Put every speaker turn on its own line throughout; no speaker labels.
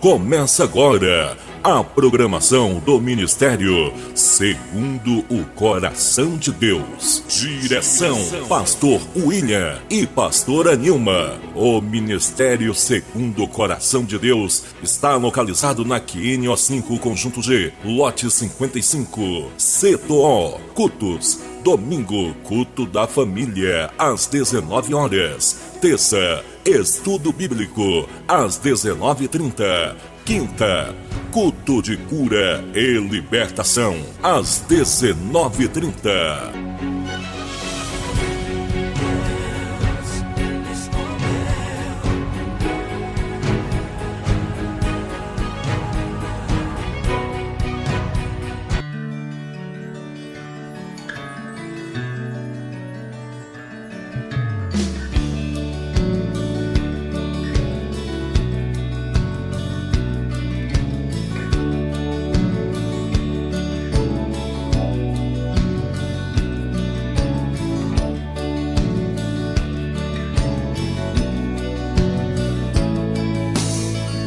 Começa agora a programação do Ministério Segundo o Coração de Deus. Direção, Pastor William e Pastora Nilma. O Ministério Segundo o Coração de Deus está localizado na QNO 5, Conjunto G, lote 55, Setor O, Cultos. Domingo, culto da família, às 19 horas. Terça, estudo bíblico, às 19h30. Quinta, culto de cura e libertação, às 19h30.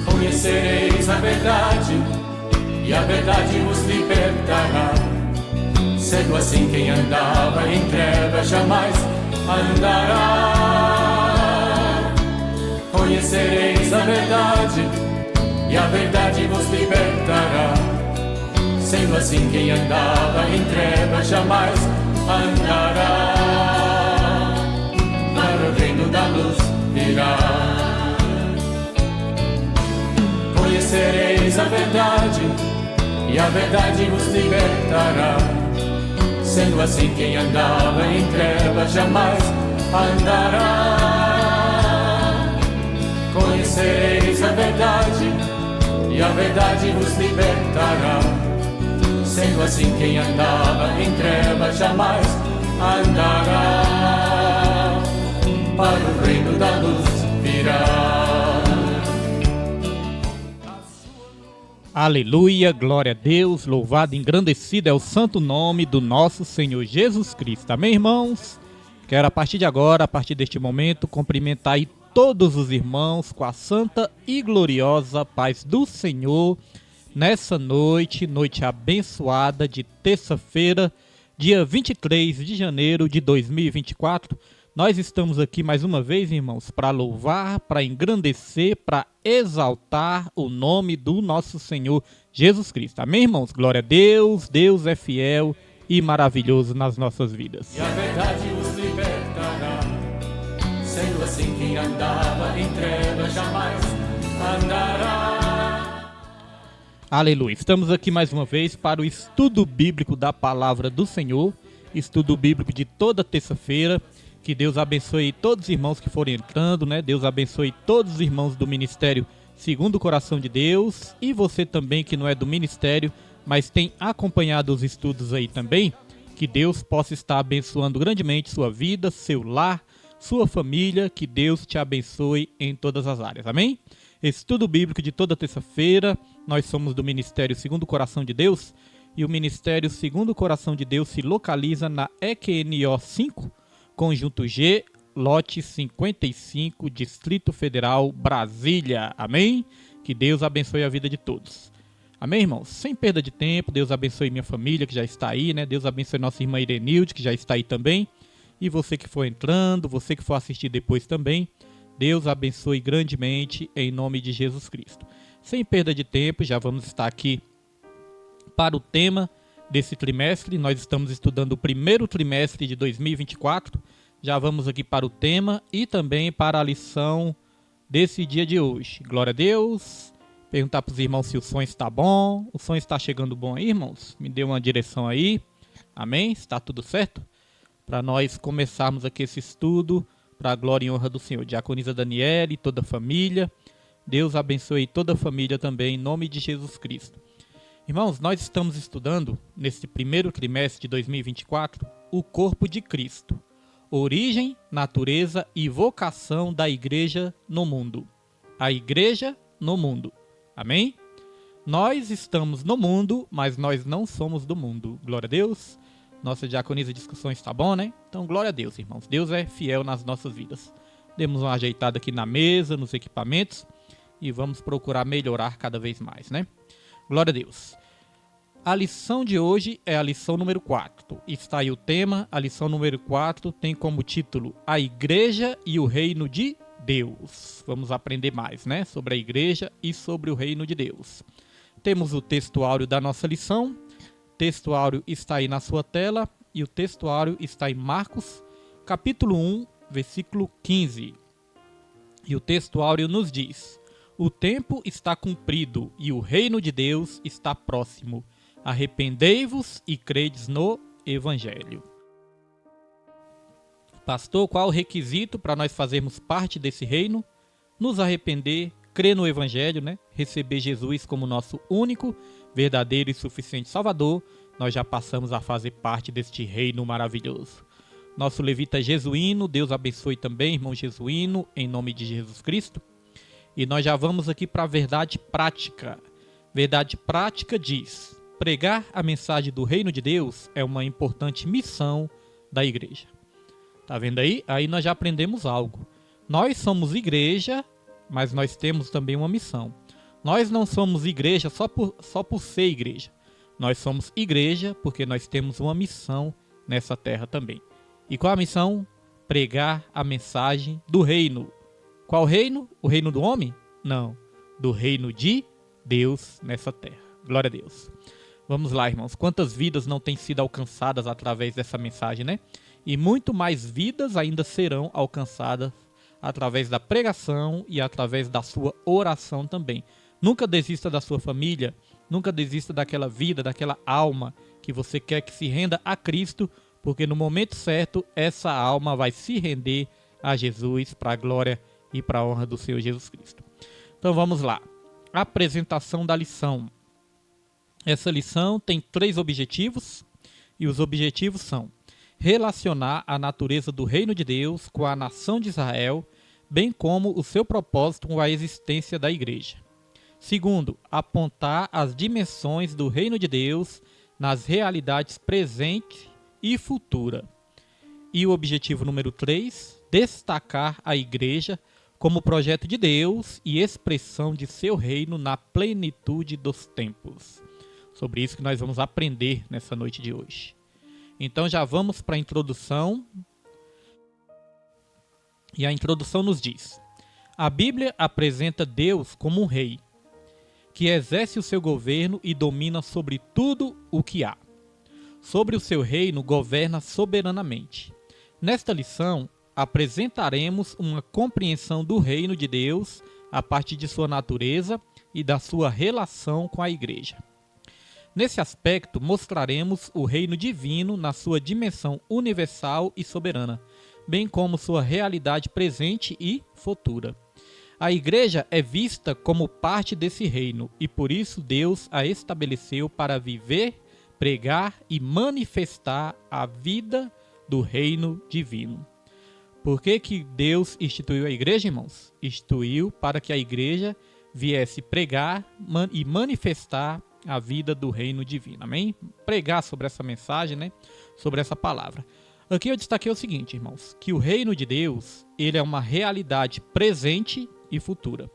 Conhecereis a verdade, e a verdade vos libertará. Sendo assim, quem andava em trevas jamais andará. Conhecereis a verdade, e a verdade vos libertará. Sendo assim, quem andava em trevas jamais andará. Para o reino da luz virá. Conhecereis a verdade, e a verdade vos libertará. Sendo assim, quem andava em trevas jamais andará. Conhecereis a verdade, e a verdade vos libertará. Sendo assim, quem andava em trevas jamais andará. Para o reino da luz virá.
Aleluia, glória a Deus, louvado e engrandecido é o santo nome do nosso Senhor Jesus Cristo. Amém, irmãos? Quero a partir de agora, a partir deste momento, cumprimentar aí todos os irmãos com a santa e gloriosa paz do Senhor nessa noite, noite abençoada de terça-feira, dia 23 de janeiro de 2024. Nós estamos aqui mais uma vez, irmãos, para louvar, para engrandecer, para exaltar o nome do nosso Senhor Jesus Cristo. Amém, irmãos? Glória a Deus, Deus é fiel e maravilhoso nas nossas vidas.
E a verdade os libertará. Sendo assim, quem andava em trevas jamais andará.
Aleluia. Estamos aqui mais uma vez para o estudo bíblico da palavra do Senhor, estudo bíblico de toda terça-feira. Que Deus abençoe todos os irmãos que forem entrando, né? Deus abençoe todos os irmãos do Ministério Segundo o Coração de Deus. E você também que não é do Ministério, mas tem acompanhado os estudos aí também. Que Deus possa estar abençoando grandemente sua vida, seu lar, sua família. Que Deus te abençoe em todas as áreas. Amém? Estudo bíblico de toda terça-feira. Nós somos do Ministério Segundo o Coração de Deus. E o Ministério Segundo o Coração de Deus se localiza na EQNO 5, Conjunto G, lote 55, Distrito Federal, Brasília. Amém? Que Deus abençoe a vida de todos. Amém, irmãos? Sem perda de tempo, Deus abençoe minha família que já está aí, né? Deus abençoe nossa irmã Irenilde, que já está aí também. E você que for entrando, você que for assistir depois também, Deus abençoe grandemente em nome de Jesus Cristo. Sem perda de tempo, já vamos estar aqui para o tema desse trimestre. Nós estamos estudando o primeiro trimestre de 2024. Já vamos aqui para o tema e também para a lição desse dia de hoje. Glória a Deus. Perguntar para os irmãos se o som está bom. O som está chegando bom aí, irmãos? Me dê uma direção aí. Amém? Está tudo certo? Para nós começarmos aqui esse estudo, para a glória e honra do Senhor. Diaconisa Daniela e toda a família. Deus abençoe toda a família também, em nome de Jesus Cristo. Irmãos, nós estamos estudando, nesse primeiro trimestre de 2024, o corpo de Cristo. Origem, natureza e vocação da igreja no mundo. A igreja no mundo. Amém? Nós estamos no mundo, mas nós não somos do mundo. Glória a Deus. Nossa diaconisa de discussões está bom, né? Então, glória a Deus, irmãos. Deus é fiel nas nossas vidas. Demos uma ajeitada aqui na mesa, nos equipamentos. e vamos procurar melhorar cada vez mais, né? Glória a Deus. A lição de hoje é a lição número 4. Está aí o tema. A lição número 4 tem como título A Igreja e o Reino de Deus. Vamos aprender mais, né? Sobre a igreja e sobre o reino de Deus. Temos o textuário da nossa lição. O textuário está aí na sua tela e o textuário está em Marcos, capítulo 1, versículo 15. E o textuário nos diz: o tempo está cumprido e o reino de Deus está próximo. Arrependei-vos e credes no Evangelho. Pastor, qual o requisito para nós fazermos parte desse reino? Nos arrepender, crer no Evangelho, né? Receber Jesus como nosso único, verdadeiro e suficiente Salvador. Nós já passamos a fazer parte deste reino maravilhoso. Nosso levita jesuíno, Deus abençoe também, irmão jesuíno, em nome de Jesus Cristo. E nós já vamos aqui para a verdade prática. Verdade prática diz: pregar a mensagem do reino de Deus é uma importante missão da igreja. Tá vendo aí? Aí nós já aprendemos algo. Nós somos igreja, mas nós temos também uma missão. Nós não somos igreja só por ser igreja. Nós somos igreja porque nós temos uma missão nessa terra também. E qual a missão? Pregar a mensagem do reino. Qual reino? O reino do homem? Não. Do reino de Deus nessa terra. Glória a Deus. Vamos lá, irmãos. Quantas vidas não têm sido alcançadas através dessa mensagem, né? E muito mais vidas ainda serão alcançadas através da pregação e através da sua oração também. Nunca desista da sua família, nunca desista daquela vida, daquela alma que você quer que se renda a Cristo, porque no momento certo essa alma vai se render a Jesus para a glória e para a honra do Senhor Jesus Cristo. Então vamos lá. Apresentação da lição. Essa lição tem 3 objetivos e os objetivos são: relacionar a natureza do reino de Deus com a nação de Israel, bem como o seu propósito com a existência da igreja. Segundo, apontar as dimensões do reino de Deus nas realidades presente e futura. E o objetivo número 3, destacar a igreja como projeto de Deus e expressão de seu reino na plenitude dos tempos. Sobre isso que nós vamos aprender nessa noite de hoje. Então já vamos para a introdução. E a introdução nos diz: a Bíblia apresenta Deus como um rei, que exerce o seu governo e domina sobre tudo o que há. Sobre o seu reino governa soberanamente. Nesta lição, apresentaremos uma compreensão do reino de Deus a partir de sua natureza e da sua relação com a igreja. Nesse aspecto, mostraremos o reino divino na sua dimensão universal e soberana, bem como sua realidade presente e futura. A igreja é vista como parte desse reino e por isso Deus a estabeleceu para viver, pregar e manifestar a vida do reino divino. Por que Deus instituiu a igreja, irmãos? Instituiu para que a igreja viesse pregar e manifestar a vida do reino divino, amém? Pregar sobre essa mensagem, né? Sobre essa palavra. Aqui eu destaquei o seguinte, irmãos, que o reino de Deus, ele é uma realidade presente e futura.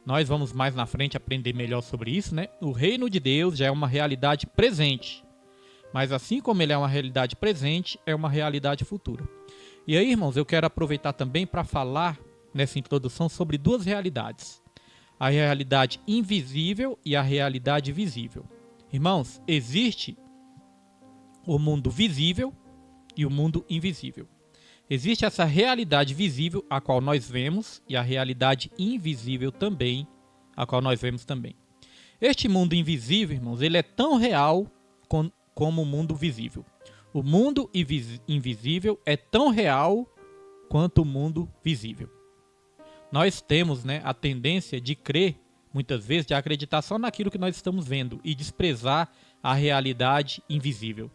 Nós vamos mais na frente aprender melhor sobre isso, né? O reino de Deus já é uma realidade presente, mas assim como ele é uma realidade presente, é uma realidade futura. E aí, irmãos, eu quero aproveitar também para falar nessa introdução sobre 2 realidades. A realidade invisível e a realidade visível. Irmãos, existe o mundo visível e o mundo invisível. Existe essa realidade visível, a qual nós vemos, e a realidade invisível também, a qual nós vemos também. Este mundo invisível, irmãos, ele é tão real como o mundo visível. O mundo invisível é tão real quanto o mundo visível. Nós temos, né, a tendência de crer, muitas vezes, de acreditar só naquilo que nós estamos vendo e desprezar a realidade invisível.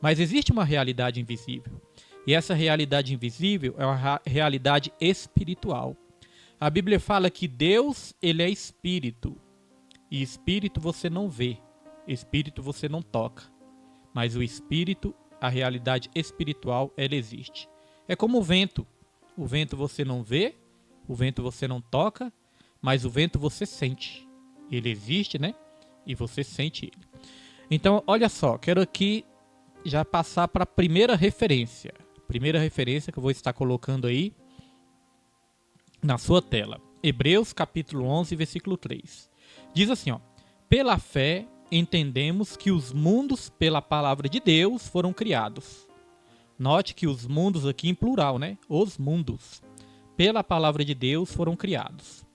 Mas existe uma realidade invisível. E essa realidade invisível é uma realidade espiritual. A Bíblia fala que Deus, ele é espírito. E espírito você não vê. Espírito você não toca. Mas o espírito, a realidade espiritual, ela existe. É como o vento. O vento você não vê. O vento você não toca, mas o vento você sente. Ele existe, né? E você sente ele. Então, olha só, quero aqui já passar para a primeira referência. Primeira referência que eu vou estar colocando aí na sua tela. Hebreus capítulo 11, versículo 3. Diz assim, ó: pela fé entendemos que os mundos pela palavra de Deus foram criados. Note que os mundos aqui em plural, né? Os mundos pela palavra de Deus foram criados.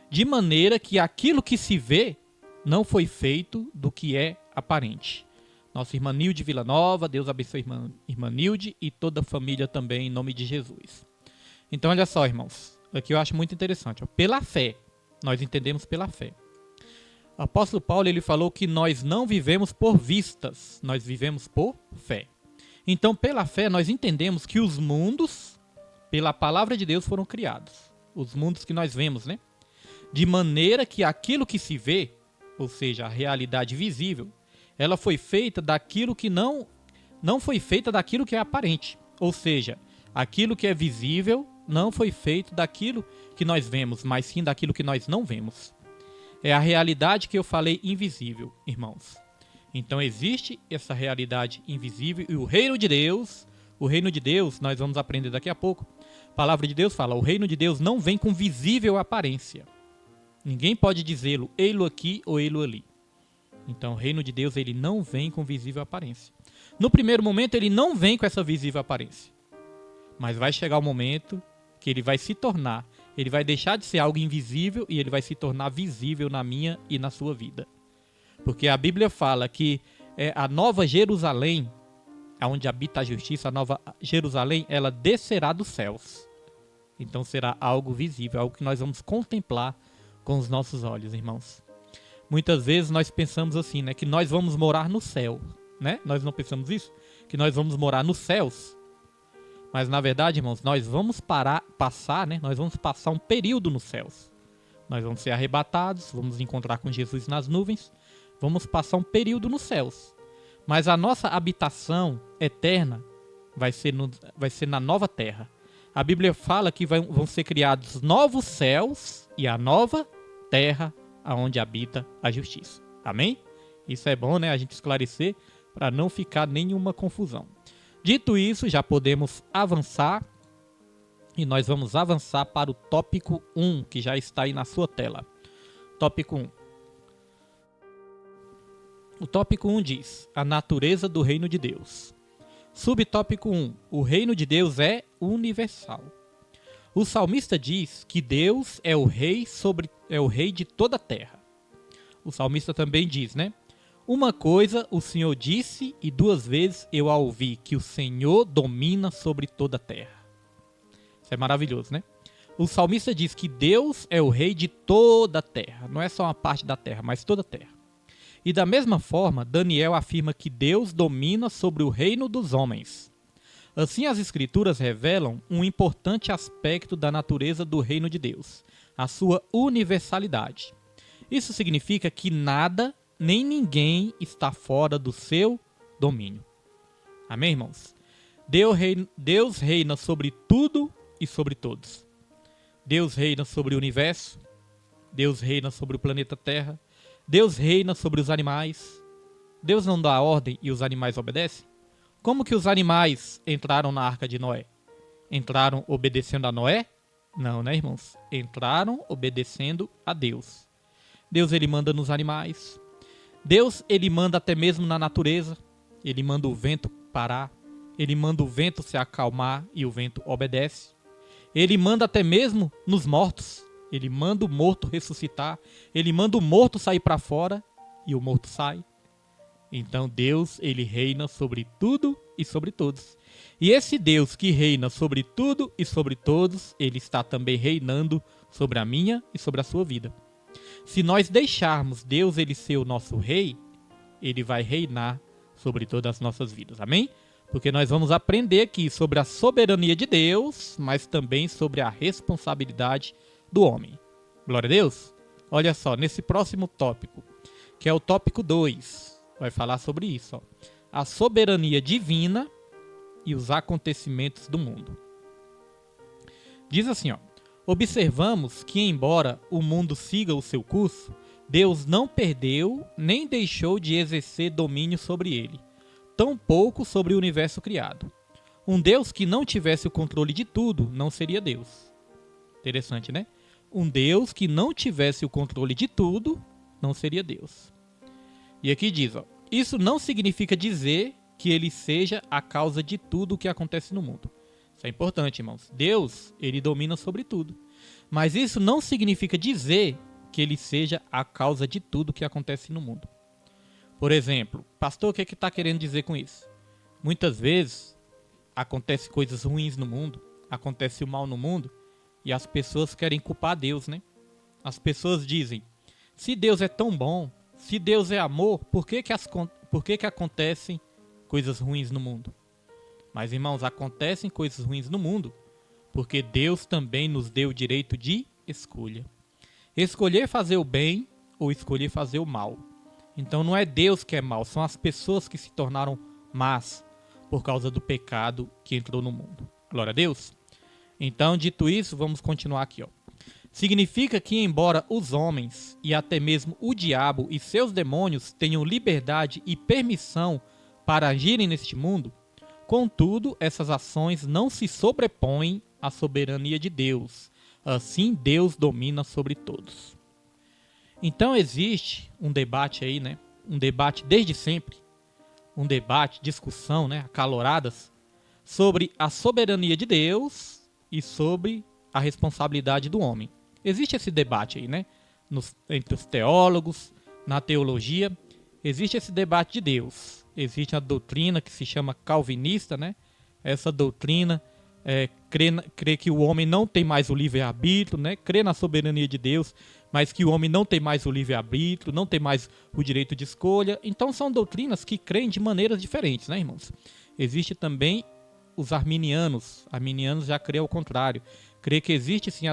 De maneira que aquilo que se vê não foi feito do que é aparente. Nossa irmã Nilde Villanova, Deus abençoe a irmã Nilde e toda a família também, em nome de Jesus. Então, olha só, irmãos. Aqui eu acho muito interessante. Ó. Pela fé, nós entendemos pela fé. O apóstolo Paulo ele falou que nós não vivemos por vistas, nós vivemos por fé. Então, pela fé, nós entendemos que os mundos, pela palavra de Deus, foram criados. Os mundos que nós vemos, né? De maneira que aquilo que se vê, ou seja, a realidade visível, ela foi feita daquilo que não foi feita daquilo que é aparente. Ou seja, aquilo que é visível não foi feito daquilo que nós vemos, mas sim daquilo que nós não vemos. É a realidade que eu falei invisível, irmãos. Então existe essa realidade invisível e o reino de Deus, nós vamos aprender daqui a pouco. A palavra de Deus fala, o reino de Deus não vem com visível aparência. Ninguém pode dizê-lo, ei-lo aqui ou ei-lo ali. Então o reino de Deus ele não vem com visível aparência. No primeiro momento ele não vem com essa visível aparência. Mas vai chegar o momento que ele vai se tornar, ele vai deixar de ser algo invisível e ele vai se tornar visível na minha e na sua vida. Porque a Bíblia fala que a nova Jerusalém, onde habita a justiça, a nova Jerusalém, ela descerá dos céus. Então será algo visível, algo que nós vamos contemplar com os nossos olhos, irmãos. Muitas vezes nós pensamos assim, né, que nós vamos morar no céu, né? Nós não pensamos isso? Que nós vamos morar nos céus. Mas na verdade, irmãos, nós vamos passar um período nos céus. Nós vamos ser arrebatados, vamos encontrar com Jesus nas nuvens, vamos passar um período nos céus. Mas a nossa habitação eterna vai ser na nova terra. A Bíblia fala que vão ser criados novos céus e a nova terra onde habita a justiça. Amém? Isso é bom, né? A gente esclarecer para não ficar nenhuma confusão. Dito isso, já podemos avançar e nós vamos avançar para o tópico 1, que já está aí na sua tela. Tópico 1. O tópico 1 diz, a natureza do reino de Deus. Subtópico 1, o reino de Deus é universal. O salmista diz que Deus é o rei de toda a terra. O salmista também diz, né? Uma coisa o Senhor disse e 2 vezes eu a ouvi, que o Senhor domina sobre toda a terra. Isso é maravilhoso, né? O salmista diz que Deus é o rei de toda a terra. Não é só uma parte da terra, mas toda a terra. E da mesma forma, Daniel afirma que Deus domina sobre o reino dos homens. Assim, as Escrituras revelam um importante aspecto da natureza do reino de Deus, a sua universalidade. Isso significa que nada nem ninguém está fora do seu domínio. Amém, irmãos? Deus reina sobre tudo e sobre todos. Deus reina sobre o universo. Deus reina sobre o planeta Terra. Deus reina sobre os animais. Deus não dá ordem e os animais obedecem? Como que os animais entraram na arca de Noé? Entraram obedecendo a Noé? Não, né, irmãos? Entraram obedecendo a Deus. Deus, ele manda nos animais. Deus, ele manda até mesmo na natureza. Ele manda o vento parar. Ele manda o vento se acalmar e o vento obedece. Ele manda até mesmo nos mortos. Ele manda o morto ressuscitar. Ele manda o morto sair para fora e o morto sai. Então Deus, ele reina sobre tudo e sobre todos. E esse Deus que reina sobre tudo e sobre todos, ele está também reinando sobre a minha e sobre a sua vida. Se nós deixarmos Deus ele ser o nosso rei, ele vai reinar sobre todas as nossas vidas. Amém? Porque nós vamos aprender aqui sobre a soberania de Deus, mas também sobre a responsabilidade do homem. Glória a Deus? Olha só, nesse próximo tópico, que é o tópico 2, vai falar sobre isso. Ó. A soberania divina e os acontecimentos do mundo. Diz assim, ó. Observamos que, embora o mundo siga o seu curso, Deus não perdeu nem deixou de exercer domínio sobre ele, tampouco sobre o universo criado. Um Deus que não tivesse o controle de tudo não seria Deus. Interessante, né? Um Deus que não tivesse o controle de tudo não seria Deus. E aqui diz, ó, isso não significa dizer que ele seja a causa de tudo o que acontece no mundo. Isso é importante, irmãos. Deus, ele domina sobre tudo. Mas isso não significa dizer que ele seja a causa de tudo o que acontece no mundo. Por exemplo, pastor, o que está querendo dizer com isso? Muitas vezes acontecem coisas ruins no mundo, acontece o mal no mundo, e as pessoas querem culpar Deus, né? As pessoas dizem, se Deus é tão bom, se Deus é amor, por que acontecem coisas ruins no mundo? Mas, irmãos, acontecem coisas ruins no mundo porque Deus também nos deu o direito de escolha. Escolher fazer o bem ou escolher fazer o mal. Então não é Deus que é mal, são as pessoas que se tornaram más por causa do pecado que entrou no mundo. Glória a Deus. Então, dito isso, vamos continuar aqui, ó. Significa que, embora os homens e até mesmo o diabo e seus demônios tenham liberdade e permissão para agirem neste mundo, contudo, essas ações não se sobrepõem à soberania de Deus. Assim, Deus domina sobre todos. Então, existe um debate aí, né? Um debate desde sempre. Um debate, discussão, né? Acaloradas sobre a soberania de Deus e sobre a responsabilidade do homem. Existe esse debate aí, né? Entre os teólogos, na teologia, existe esse debate de Deus. Existe a doutrina que se chama calvinista, né? Essa doutrina crê que o homem não tem mais o livre-arbítrio, né? Crê na soberania de Deus, mas que o homem não tem mais o livre-arbítrio, não tem mais o direito de escolha. Então são doutrinas que creem de maneiras diferentes, né, irmãos? Existe também os arminianos. Arminianos já crê ao contrário. Crê que existe sim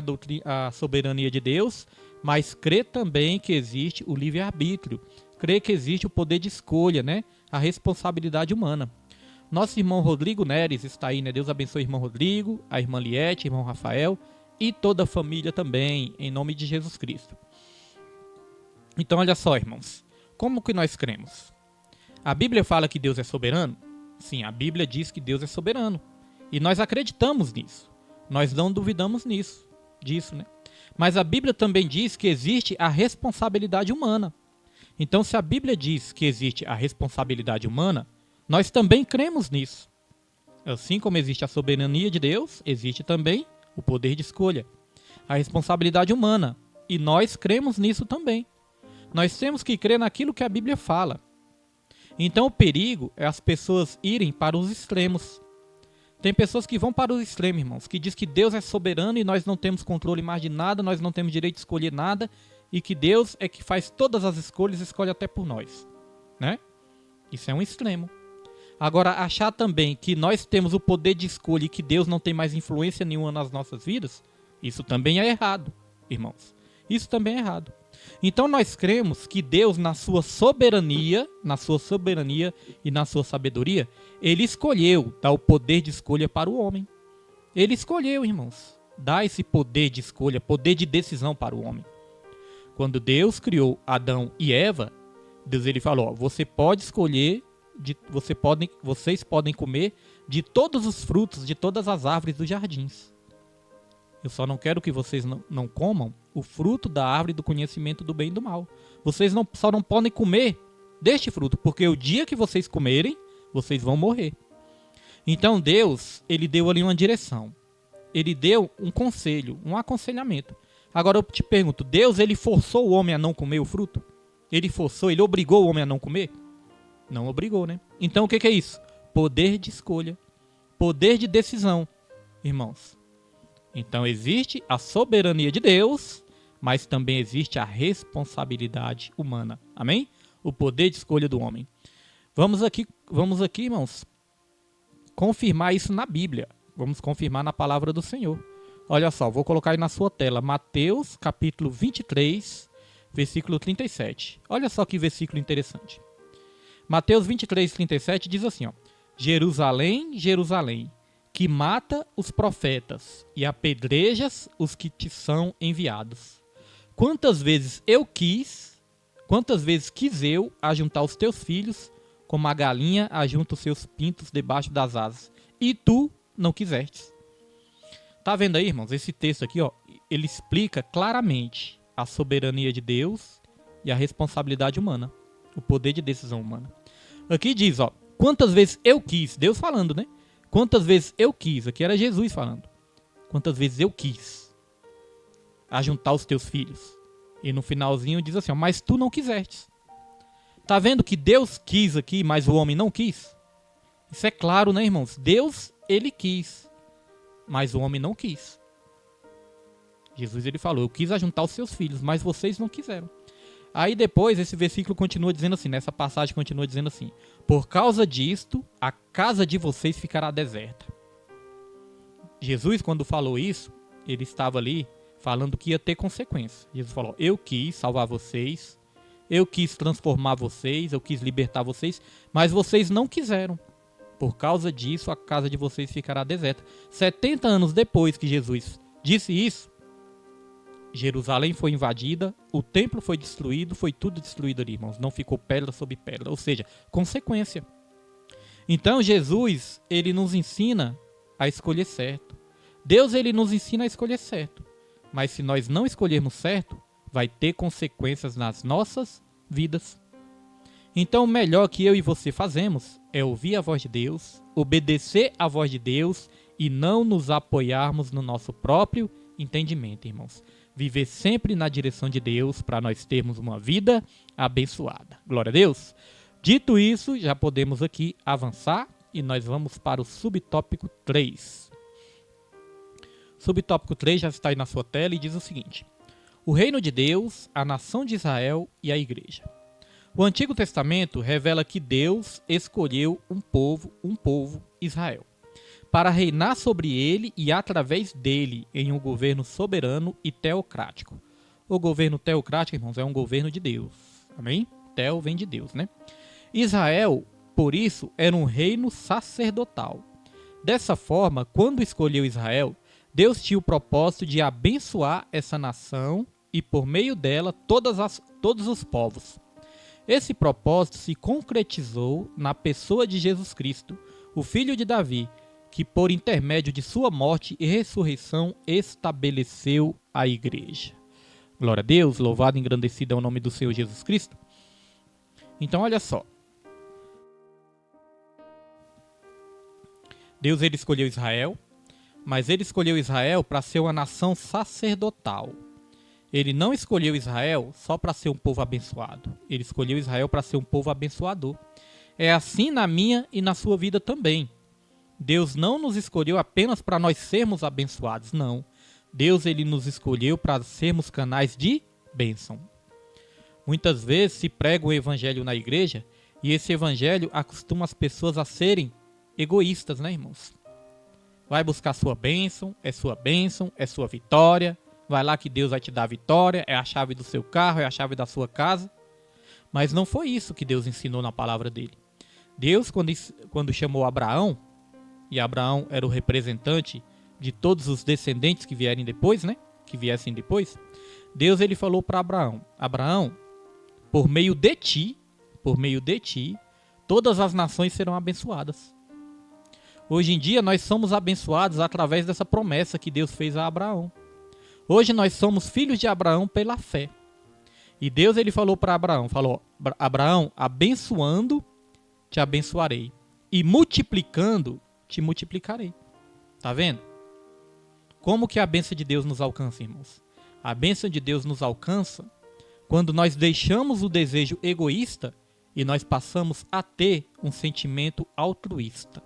a soberania de Deus, mas crê também que existe o livre-arbítrio. Crê que existe o poder de escolha, né? A responsabilidade humana. Nosso irmão Rodrigo Neres está aí, né? Deus abençoe o irmão Rodrigo, a irmã Liette, irmão Rafael e toda a família também, em nome de Jesus Cristo. Então, olha só, irmãos. Como que nós cremos? A Bíblia fala que Deus é soberano? Sim, a Bíblia diz que Deus é soberano. E nós acreditamos nisso. Nós não duvidamos disso, né? Mas a Bíblia também diz que existe a responsabilidade humana. Então, se a Bíblia diz que existe a responsabilidade humana, nós também cremos nisso. Assim como existe a soberania de Deus, existe também o poder de escolha, a responsabilidade humana. E nós cremos nisso também. Nós temos que crer naquilo que a Bíblia fala. Então o perigo é as pessoas irem para os extremos. Tem pessoas que vão para os extremos, irmãos, que diz que Deus é soberano e nós não temos controle mais de nada, nós não temos direito de escolher nada, e que Deus é que faz todas as escolhas, escolhe até por nós, né? Isso é um extremo. Agora, achar também que nós temos o poder de escolha e que Deus não tem mais influência nenhuma nas nossas vidas, isso também é errado, irmãos. Isso também é errado. Então nós cremos que Deus, na sua soberania e na sua sabedoria, Ele escolheu dar o poder de escolha para o homem. Ele escolheu, irmãos, dar esse poder de escolha, poder de decisão para o homem. Quando Deus criou Adão e Eva, Deus ele falou, ó, você pode escolher, vocês podem comer de todos os frutos, de todas as árvores dos jardins. Eu só não quero que vocês não comam o fruto da árvore do conhecimento do bem e do mal. Vocês só não podem comer deste fruto, porque o dia que vocês comerem, vocês vão morrer. Então Deus, ele deu ali uma direção. Ele deu um conselho, um aconselhamento. Agora eu te pergunto, Deus ele forçou o homem a não comer o fruto? Ele obrigou o homem a não comer? Não obrigou, né? Então o que é isso? Poder de escolha. Poder de decisão, irmãos. Então existe a soberania de Deus, mas também existe a responsabilidade humana. Amém? O poder de escolha do homem. Vamos aqui, irmãos, confirmar isso na Bíblia. Vamos confirmar na palavra do Senhor. Olha só, vou colocar aí na sua tela. Mateus, capítulo 23, versículo 37. Olha só que versículo interessante. Mateus 23, 37 diz assim, ó. Jerusalém, Jerusalém, que mata os profetas e apedrejas os que te são enviados. Quantas vezes quis eu ajuntar os teus filhos, como a galinha ajunta os seus pintos debaixo das asas, e tu não quisestes. Tá vendo aí, irmãos? Esse texto aqui, ó, ele explica claramente a soberania de Deus e a responsabilidade humana, o poder de decisão humana. Aqui diz, ó, quantas vezes eu quis, Deus falando, né? Quantas vezes eu quis, aqui era Jesus falando. Quantas vezes eu quis ajuntar os teus filhos. E no finalzinho diz assim, ó, mas tu não quisestes. Tá vendo que Deus quis aqui, mas o homem não quis? Isso é claro, né, irmãos? Deus, ele quis, mas o homem não quis. Jesus, ele falou, eu quis ajuntar os seus filhos, mas vocês não quiseram. Aí depois esse versículo continua dizendo assim, nessa passagem continua dizendo assim, por causa disto, a casa de vocês ficará deserta. Jesus, quando falou isso, ele estava ali falando que ia ter consequência. Jesus falou, eu quis salvar vocês, eu quis transformar vocês, eu quis libertar vocês, mas vocês não quiseram. Por causa disso, a casa de vocês ficará deserta. 70 anos depois que Jesus disse isso, Jerusalém foi invadida, o templo foi destruído, foi tudo destruído ali, irmãos. Não ficou pedra sobre pedra, ou seja, consequência. Então Jesus, ele nos ensina a escolher certo. Deus, ele nos ensina a escolher certo. Mas se nós não escolhermos certo, vai ter consequências nas nossas vidas. Então o melhor que eu e você fazemos é ouvir a voz de Deus, obedecer a voz de Deus e não nos apoiarmos no nosso próprio entendimento, irmãos. Viver sempre na direção de Deus para nós termos uma vida abençoada. Glória a Deus. Dito isso, já podemos aqui avançar e nós vamos para o subtópico 3. Subtópico 3 já está aí na sua tela e diz o seguinte: o reino de Deus, a nação de Israel e a igreja. O Antigo Testamento revela que Deus escolheu um povo, Israel, para reinar sobre ele e através dele em um governo soberano e teocrático. O governo teocrático, irmãos, é um governo de Deus. Amém? Teo vem de Deus, né? Israel, por isso, era um reino sacerdotal. Dessa forma, quando escolheu Israel, Deus tinha o propósito de abençoar essa nação e, por meio dela, todos os povos. Esse propósito se concretizou na pessoa de Jesus Cristo, o filho de Davi, que por intermédio de sua morte e ressurreição estabeleceu a igreja. Glória a Deus, louvado e engrandecido é o nome do Senhor Jesus Cristo. Então olha só. Deus, ele escolheu Israel, mas ele escolheu Israel para ser uma nação sacerdotal. Ele não escolheu Israel só para ser um povo abençoado. Ele escolheu Israel para ser um povo abençoador. É assim na minha e na sua vida também. Deus não nos escolheu apenas para nós sermos abençoados, não. Deus, ele nos escolheu para sermos canais de bênção. Muitas vezes se prega o evangelho na igreja e esse evangelho acostuma as pessoas a serem egoístas, né, irmãos? Vai buscar sua bênção, é sua vitória. Vai lá que Deus vai te dar a vitória, é a chave do seu carro, é a chave da sua casa. Mas não foi isso que Deus ensinou na palavra dele. Deus, quando chamou Abraão, e Abraão era o representante de todos os descendentes que vierem depois, né? Que viessem depois. Deus, ele falou para Abraão: Abraão, por meio de ti, todas as nações serão abençoadas. Hoje em dia nós somos abençoados através dessa promessa que Deus fez a Abraão. Hoje nós somos filhos de Abraão pela fé. E Deus, ele falou para Abraão, Abraão, abençoando, te abençoarei. E multiplicando, te multiplicarei. Tá vendo? Como que a bênção de Deus nos alcança, irmãos? A bênção de Deus nos alcança quando nós deixamos o desejo egoísta e nós passamos a ter um sentimento altruísta.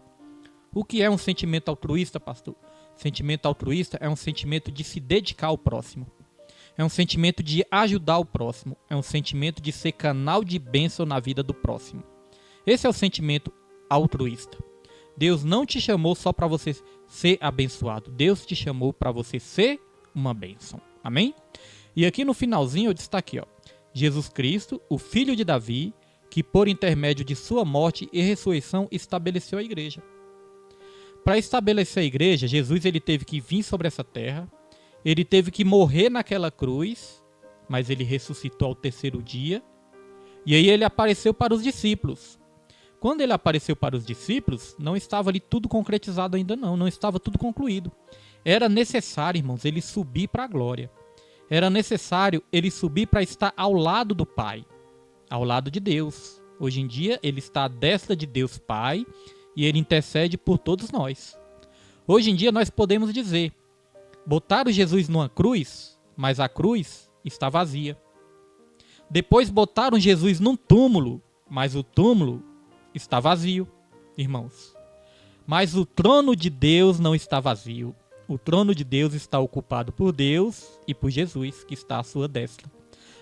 O que é um sentimento altruísta, pastor? Sentimento altruísta é um sentimento de se dedicar ao próximo. É um sentimento de ajudar o próximo. É um sentimento de ser canal de bênção na vida do próximo. Esse é o sentimento altruísta. Deus não te chamou só para você ser abençoado. Deus te chamou para você ser uma bênção. Amém? E aqui no finalzinho eu destaquei, ó, Jesus Cristo, o filho de Davi, que por intermédio de sua morte e ressurreição estabeleceu a igreja. Para estabelecer a igreja, Jesus ele teve que vir sobre essa terra, ele teve que morrer naquela cruz, mas ele ressuscitou ao terceiro dia, e aí ele apareceu para os discípulos. Quando ele apareceu para os discípulos, não estava ali tudo concretizado ainda não estava tudo concluído. Era necessário, irmãos, ele subir para a glória. Era necessário ele subir para estar ao lado do Pai, ao lado de Deus. Hoje em dia, ele está à destra de Deus Pai e ele intercede por todos nós. Hoje em dia, nós podemos dizer, botaram Jesus numa cruz, mas a cruz está vazia. Depois botaram Jesus num túmulo, mas o túmulo está vazio, irmãos. Mas o trono de Deus não está vazio. O trono de Deus está ocupado por Deus e por Jesus, que está à sua destra.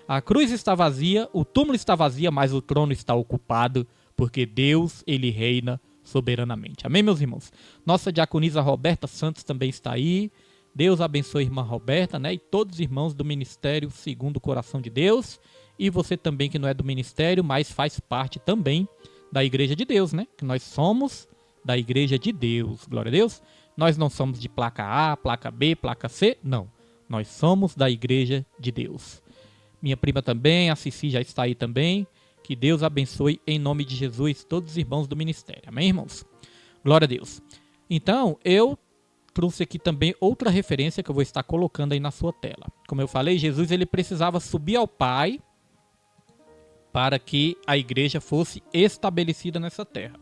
A cruz está vazia, o túmulo está vazio, mas o trono está ocupado, porque Deus, ele reina soberanamente. Amém, meus irmãos? Nossa diaconisa Roberta Santos também está aí. Deus abençoe a irmã Roberta, né? E todos os irmãos do Ministério Segundo o Coração de Deus. E você também que não é do ministério, mas faz parte também da Igreja de Deus, né? Que nós somos da Igreja de Deus. Glória a Deus. Nós não somos de placa A, placa B, placa C, não. Nós somos da Igreja de Deus. Minha prima também, a Cici já está aí também. Que Deus abençoe em nome de Jesus todos os irmãos do ministério. Amém, irmãos? Glória a Deus. Então, eu trouxe aqui também outra referência que eu vou estar colocando aí na sua tela. Como eu falei, Jesus ele precisava subir ao Pai para que a igreja fosse estabelecida nessa terra.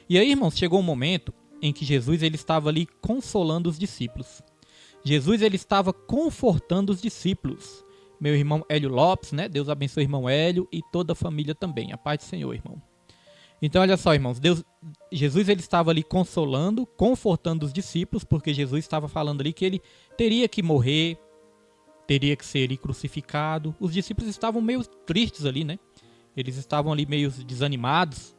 E aí, irmãos, chegou um momento em que Jesus ele estava ali consolando os discípulos. Jesus ele estava confortando os discípulos. Meu irmão Hélio Lopes, né? Deus abençoe o irmão Hélio e toda a família também. A paz do Senhor, irmão. Então, olha só, irmãos. Jesus ele estava ali consolando, confortando os discípulos, porque Jesus estava falando ali que ele teria que morrer, teria que ser crucificado. Os discípulos estavam meio tristes ali, né? Eles estavam ali meio desanimados.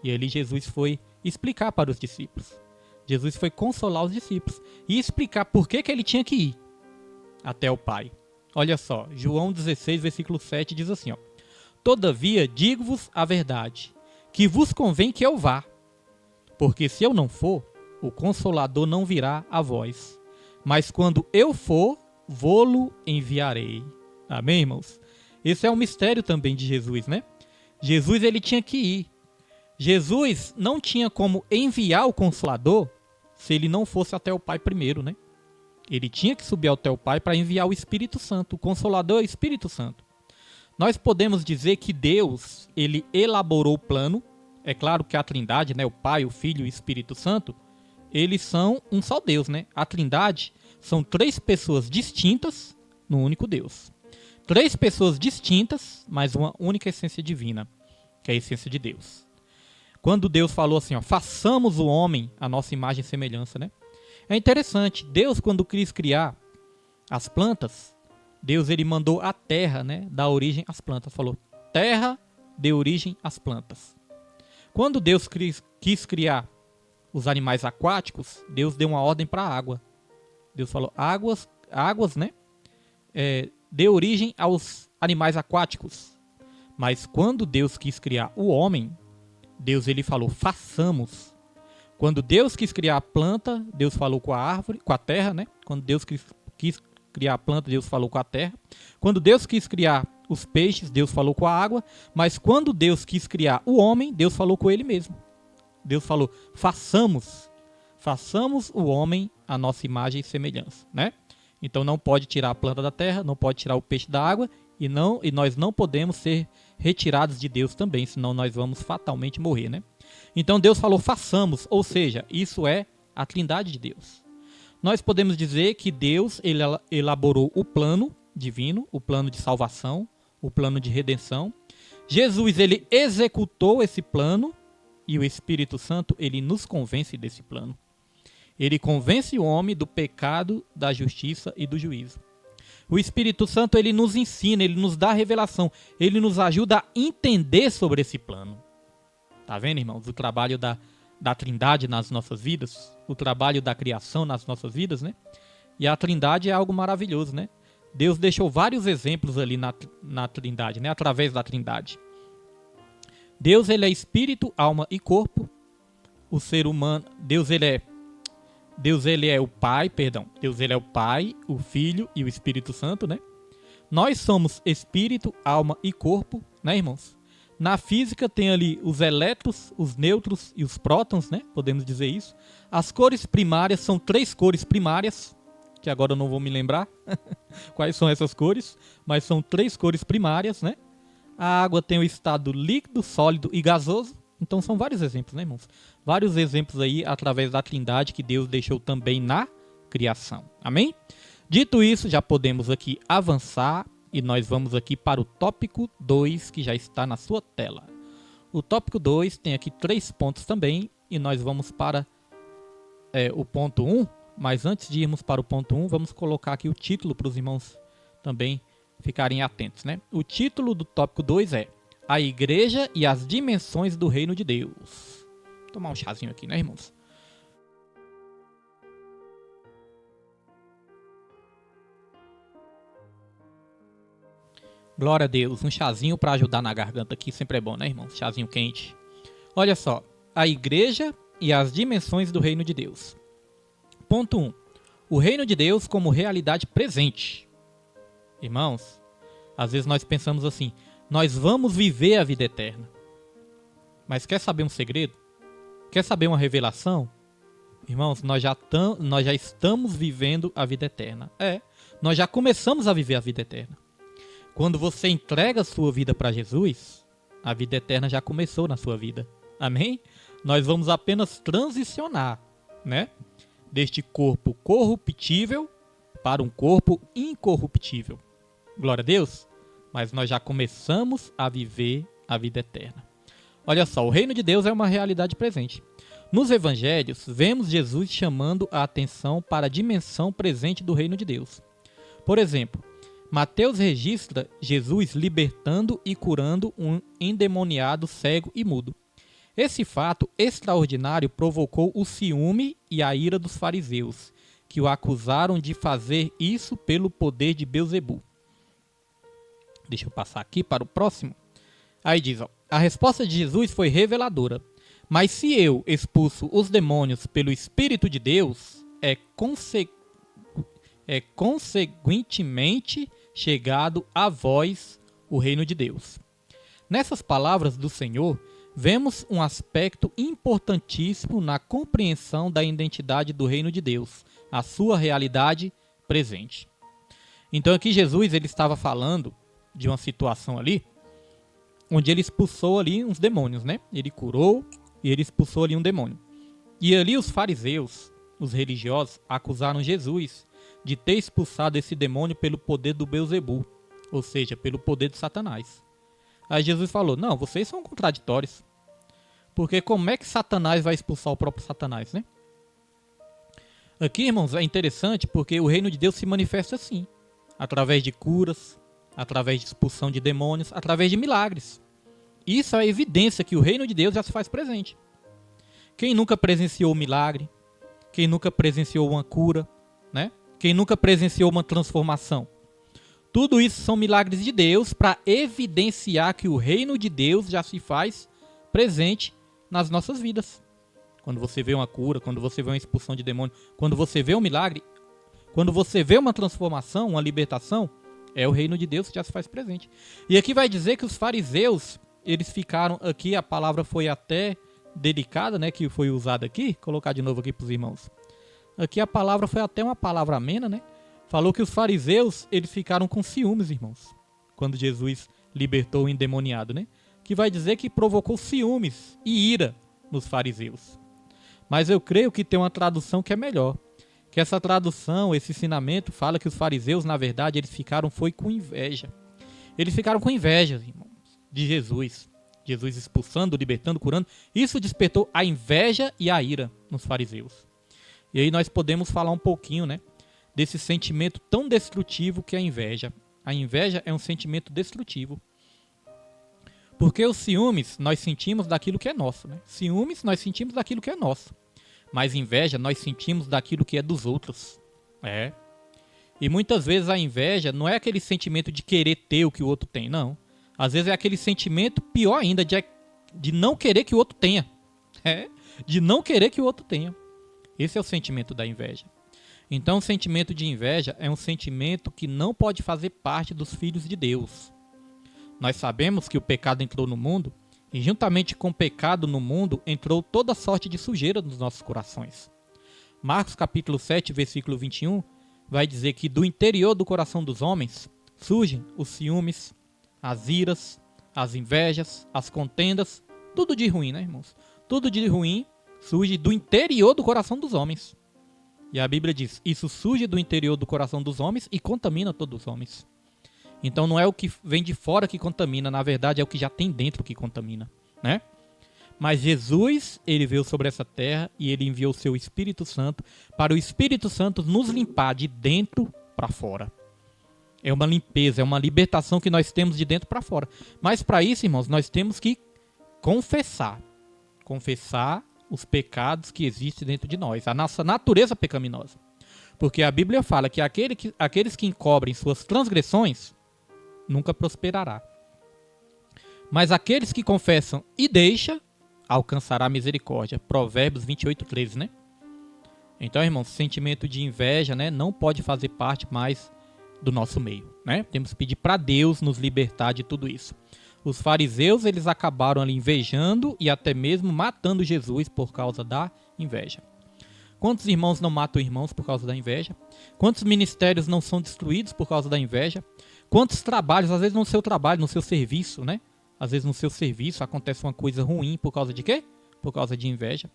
E ali Jesus foi explicar para os discípulos. Jesus foi consolar os discípulos e explicar por que ele tinha que ir até o Pai. Olha só, João 16, versículo 7 diz assim, ó: Todavia, digo-vos a verdade, que vos convém que eu vá, porque se eu não for, o Consolador não virá a vós. Mas quando eu for, vô-lo enviarei. Amém, irmãos? Esse é um mistério também de Jesus, né? Jesus ele tinha que ir. Jesus não tinha como enviar o Consolador se ele não fosse até o Pai primeiro, né? Ele tinha que subir até o Pai para enviar o Espírito Santo. O Consolador é o Espírito Santo. Nós podemos dizer que Deus, ele elaborou o plano. É claro que a Trindade, né, o Pai, o Filho e o Espírito Santo, eles são um só Deus, né? A Trindade são três pessoas distintas no único Deus. Três pessoas distintas, mas uma única essência divina, que é a essência de Deus. Quando Deus falou assim, ó, façamos o homem a nossa imagem e semelhança, né? É interessante, Deus quando quis criar as plantas, Deus ele mandou a terra, né, dar origem às plantas. Falou, terra dê origem às plantas. Quando Deus quis criar os animais aquáticos, Deus deu uma ordem para a água. Deus falou, águas, né, dê origem aos animais aquáticos. Mas quando Deus quis criar o homem, Deus ele falou, façamos. Quando Deus quis criar a planta, Deus falou com a árvore, com a terra, né? Quando Deus quis criar a planta, Deus falou com a terra. Quando Deus quis criar os peixes, Deus falou com a água. Mas quando Deus quis criar o homem, Deus falou com ele mesmo. Deus falou, façamos o homem a nossa imagem e semelhança, né? Então não pode tirar a planta da terra, não pode tirar o peixe da água e nós não podemos ser retirados de Deus também, senão nós vamos fatalmente morrer, né? Então Deus falou, façamos, ou seja, isso é a Trindade de Deus. Nós podemos dizer que Deus ele elaborou o plano divino, o plano de salvação, o plano de redenção. Jesus ele executou esse plano e o Espírito Santo ele nos convence desse plano. Ele convence o homem do pecado, da justiça e do juízo. O Espírito Santo ele nos ensina, ele nos dá revelação, ele nos ajuda a entender sobre esse plano. Tá vendo, irmãos? O trabalho da Trindade nas nossas vidas, o trabalho da criação nas nossas vidas, né? E a Trindade é algo maravilhoso, né? Deus deixou vários exemplos ali na Trindade, né? Através da Trindade. Deus ele é espírito, alma e corpo. O ser humano, Deus ele é Deus ele é o Pai, Deus ele é o Pai, o Filho e o Espírito Santo, né? Nós somos espírito, alma e corpo, né, irmãos? Na física tem ali os elétrons, os nêutrons e os prótons, né? Podemos dizer isso. As cores primárias são 3 cores primárias, que agora eu não vou me lembrar quais são essas cores, mas são 3 cores primárias, né? A água tem o estado líquido, sólido e gasoso. Então são vários exemplos, né, irmãos? Vários exemplos aí através da Trindade que Deus deixou também na criação. Amém? Dito isso, já podemos aqui avançar e nós vamos aqui para o tópico 2 que já está na sua tela. O tópico 2 tem aqui 3 pontos também e nós vamos para o ponto 1. Mas antes de irmos para o ponto 1, vamos colocar aqui o título para os irmãos também ficarem atentos, né? O título do tópico 2 é A Igreja e as Dimensões do Reino de Deus. Vou tomar um chazinho aqui, né, irmãos? Glória a Deus, um chazinho para ajudar na garganta aqui sempre é bom, né, irmãos? Chazinho quente. Olha só, a Igreja e as Dimensões do Reino de Deus. Ponto 1. O Reino de Deus como realidade presente. Irmãos, às vezes nós pensamos assim, nós vamos viver a vida eterna. Mas quer saber um segredo? Quer saber uma revelação? Irmãos, nós já estamos vivendo a vida eterna. Nós já começamos a viver a vida eterna. Quando você entrega a sua vida para Jesus, a vida eterna já começou na sua vida. Amém? Nós vamos apenas transicionar, né? Deste corpo corruptível para um corpo incorruptível. Glória a Deus. Mas nós já começamos a viver a vida eterna. Olha só, o reino de Deus é uma realidade presente. Nos evangelhos, vemos Jesus chamando a atenção para a dimensão presente do reino de Deus. Por exemplo, Mateus registra Jesus libertando e curando um endemoniado cego e mudo. Esse fato extraordinário provocou o ciúme e a ira dos fariseus, que o acusaram de fazer isso pelo poder de Belzebu. Deixa eu passar aqui para o próximo. Aí diz, a resposta de Jesus foi reveladora. Mas se eu expulso os demônios pelo Espírito de Deus, é consequentemente chegado a vós o reino de Deus. Nessas palavras do Senhor, vemos um aspecto importantíssimo na compreensão da identidade do reino de Deus, a sua realidade presente. Então aqui Jesus ele estava falando de uma situação ali, onde ele expulsou ali uns demônios, né? Ele curou e ele expulsou ali um demônio. E ali os fariseus, os religiosos, acusaram Jesus de ter expulsado esse demônio pelo poder do Belzebu, ou seja, pelo poder de Satanás. Aí Jesus falou, não, vocês são contraditórios. Porque como é que Satanás vai expulsar o próprio Satanás, né? Aqui, irmãos, é interessante porque o reino de Deus se manifesta assim, através de curas, através de expulsão de demônios, através de milagres. Isso é evidência que o reino de Deus já se faz presente. Quem nunca presenciou um milagre? Quem nunca presenciou uma cura? Né? Quem nunca presenciou uma transformação? Tudo isso são milagres de Deus para evidenciar que o reino de Deus já se faz presente nas nossas vidas. Quando você vê uma cura, quando você vê uma expulsão de demônio, quando você vê um milagre, quando você vê uma transformação, uma libertação, é o reino de Deus que já se faz presente. E aqui vai dizer que os fariseus, eles ficaram aqui, a palavra foi até delicada, né, que foi usada aqui, colocar de novo aqui para os irmãos. Aqui a palavra foi até uma palavra amena, né? Falou que os fariseus, eles ficaram com ciúmes, irmãos, quando Jesus libertou o endemoniado, né? Que vai dizer que provocou ciúmes e ira nos fariseus. Mas eu creio que tem uma tradução que é melhor. Que essa tradução, esse ensinamento, fala que os fariseus, na verdade, eles ficaram com inveja. Eles ficaram com inveja, irmãos, de Jesus. Jesus expulsando, libertando, curando. Isso despertou a inveja e a ira nos fariseus. E aí nós podemos falar um pouquinho, né, desse sentimento tão destrutivo que é a inveja. A inveja é um sentimento destrutivo. Porque os ciúmes nós sentimos daquilo que é nosso, né? Ciúmes nós sentimos daquilo que é nosso. Mas inveja nós sentimos daquilo que é dos outros. E muitas vezes a inveja não é aquele sentimento de querer ter o que o outro tem, não. Às vezes é aquele sentimento pior ainda de não querer que o outro tenha. De não querer que o outro tenha. Esse é o sentimento da inveja. Então, o sentimento de inveja é um sentimento que não pode fazer parte dos filhos de Deus. Nós sabemos que o pecado entrou no mundo e juntamente com o pecado no mundo entrou toda sorte de sujeira nos nossos corações. Marcos capítulo 7, versículo 21, vai dizer que do interior do coração dos homens surgem os ciúmes, as iras, as invejas, as contendas, tudo de ruim, né, irmãos? Tudo de ruim surge do interior do coração dos homens. E a Bíblia diz, isso surge do interior do coração dos homens e contamina todos os homens. Então não é o que vem de fora que contamina, na verdade é o que já tem dentro que contamina, né? Mas Jesus, ele veio sobre essa terra e ele enviou o seu Espírito Santo para o Espírito Santo nos limpar de dentro para fora. É uma limpeza, é uma libertação que nós temos de dentro para fora. Mas para isso, irmãos, nós temos que confessar os pecados que existem dentro de nós, a nossa natureza pecaminosa. Porque a Bíblia fala que aqueles que encobrem suas transgressões nunca prosperará. Mas aqueles que confessam e deixam, alcançará misericórdia. Provérbios 28:13, né? Então, irmãos, sentimento de inveja, né, não pode fazer parte mais do nosso meio, né? Temos que pedir para Deus nos libertar de tudo isso. Os fariseus, eles acabaram ali invejando e até mesmo matando Jesus por causa da inveja. Quantos irmãos não matam irmãos por causa da inveja? Quantos ministérios não são destruídos por causa da inveja? Quantos trabalhos, às vezes no seu trabalho, no seu serviço, né? Às vezes no seu serviço acontece uma coisa ruim por causa de quê? Por causa de inveja.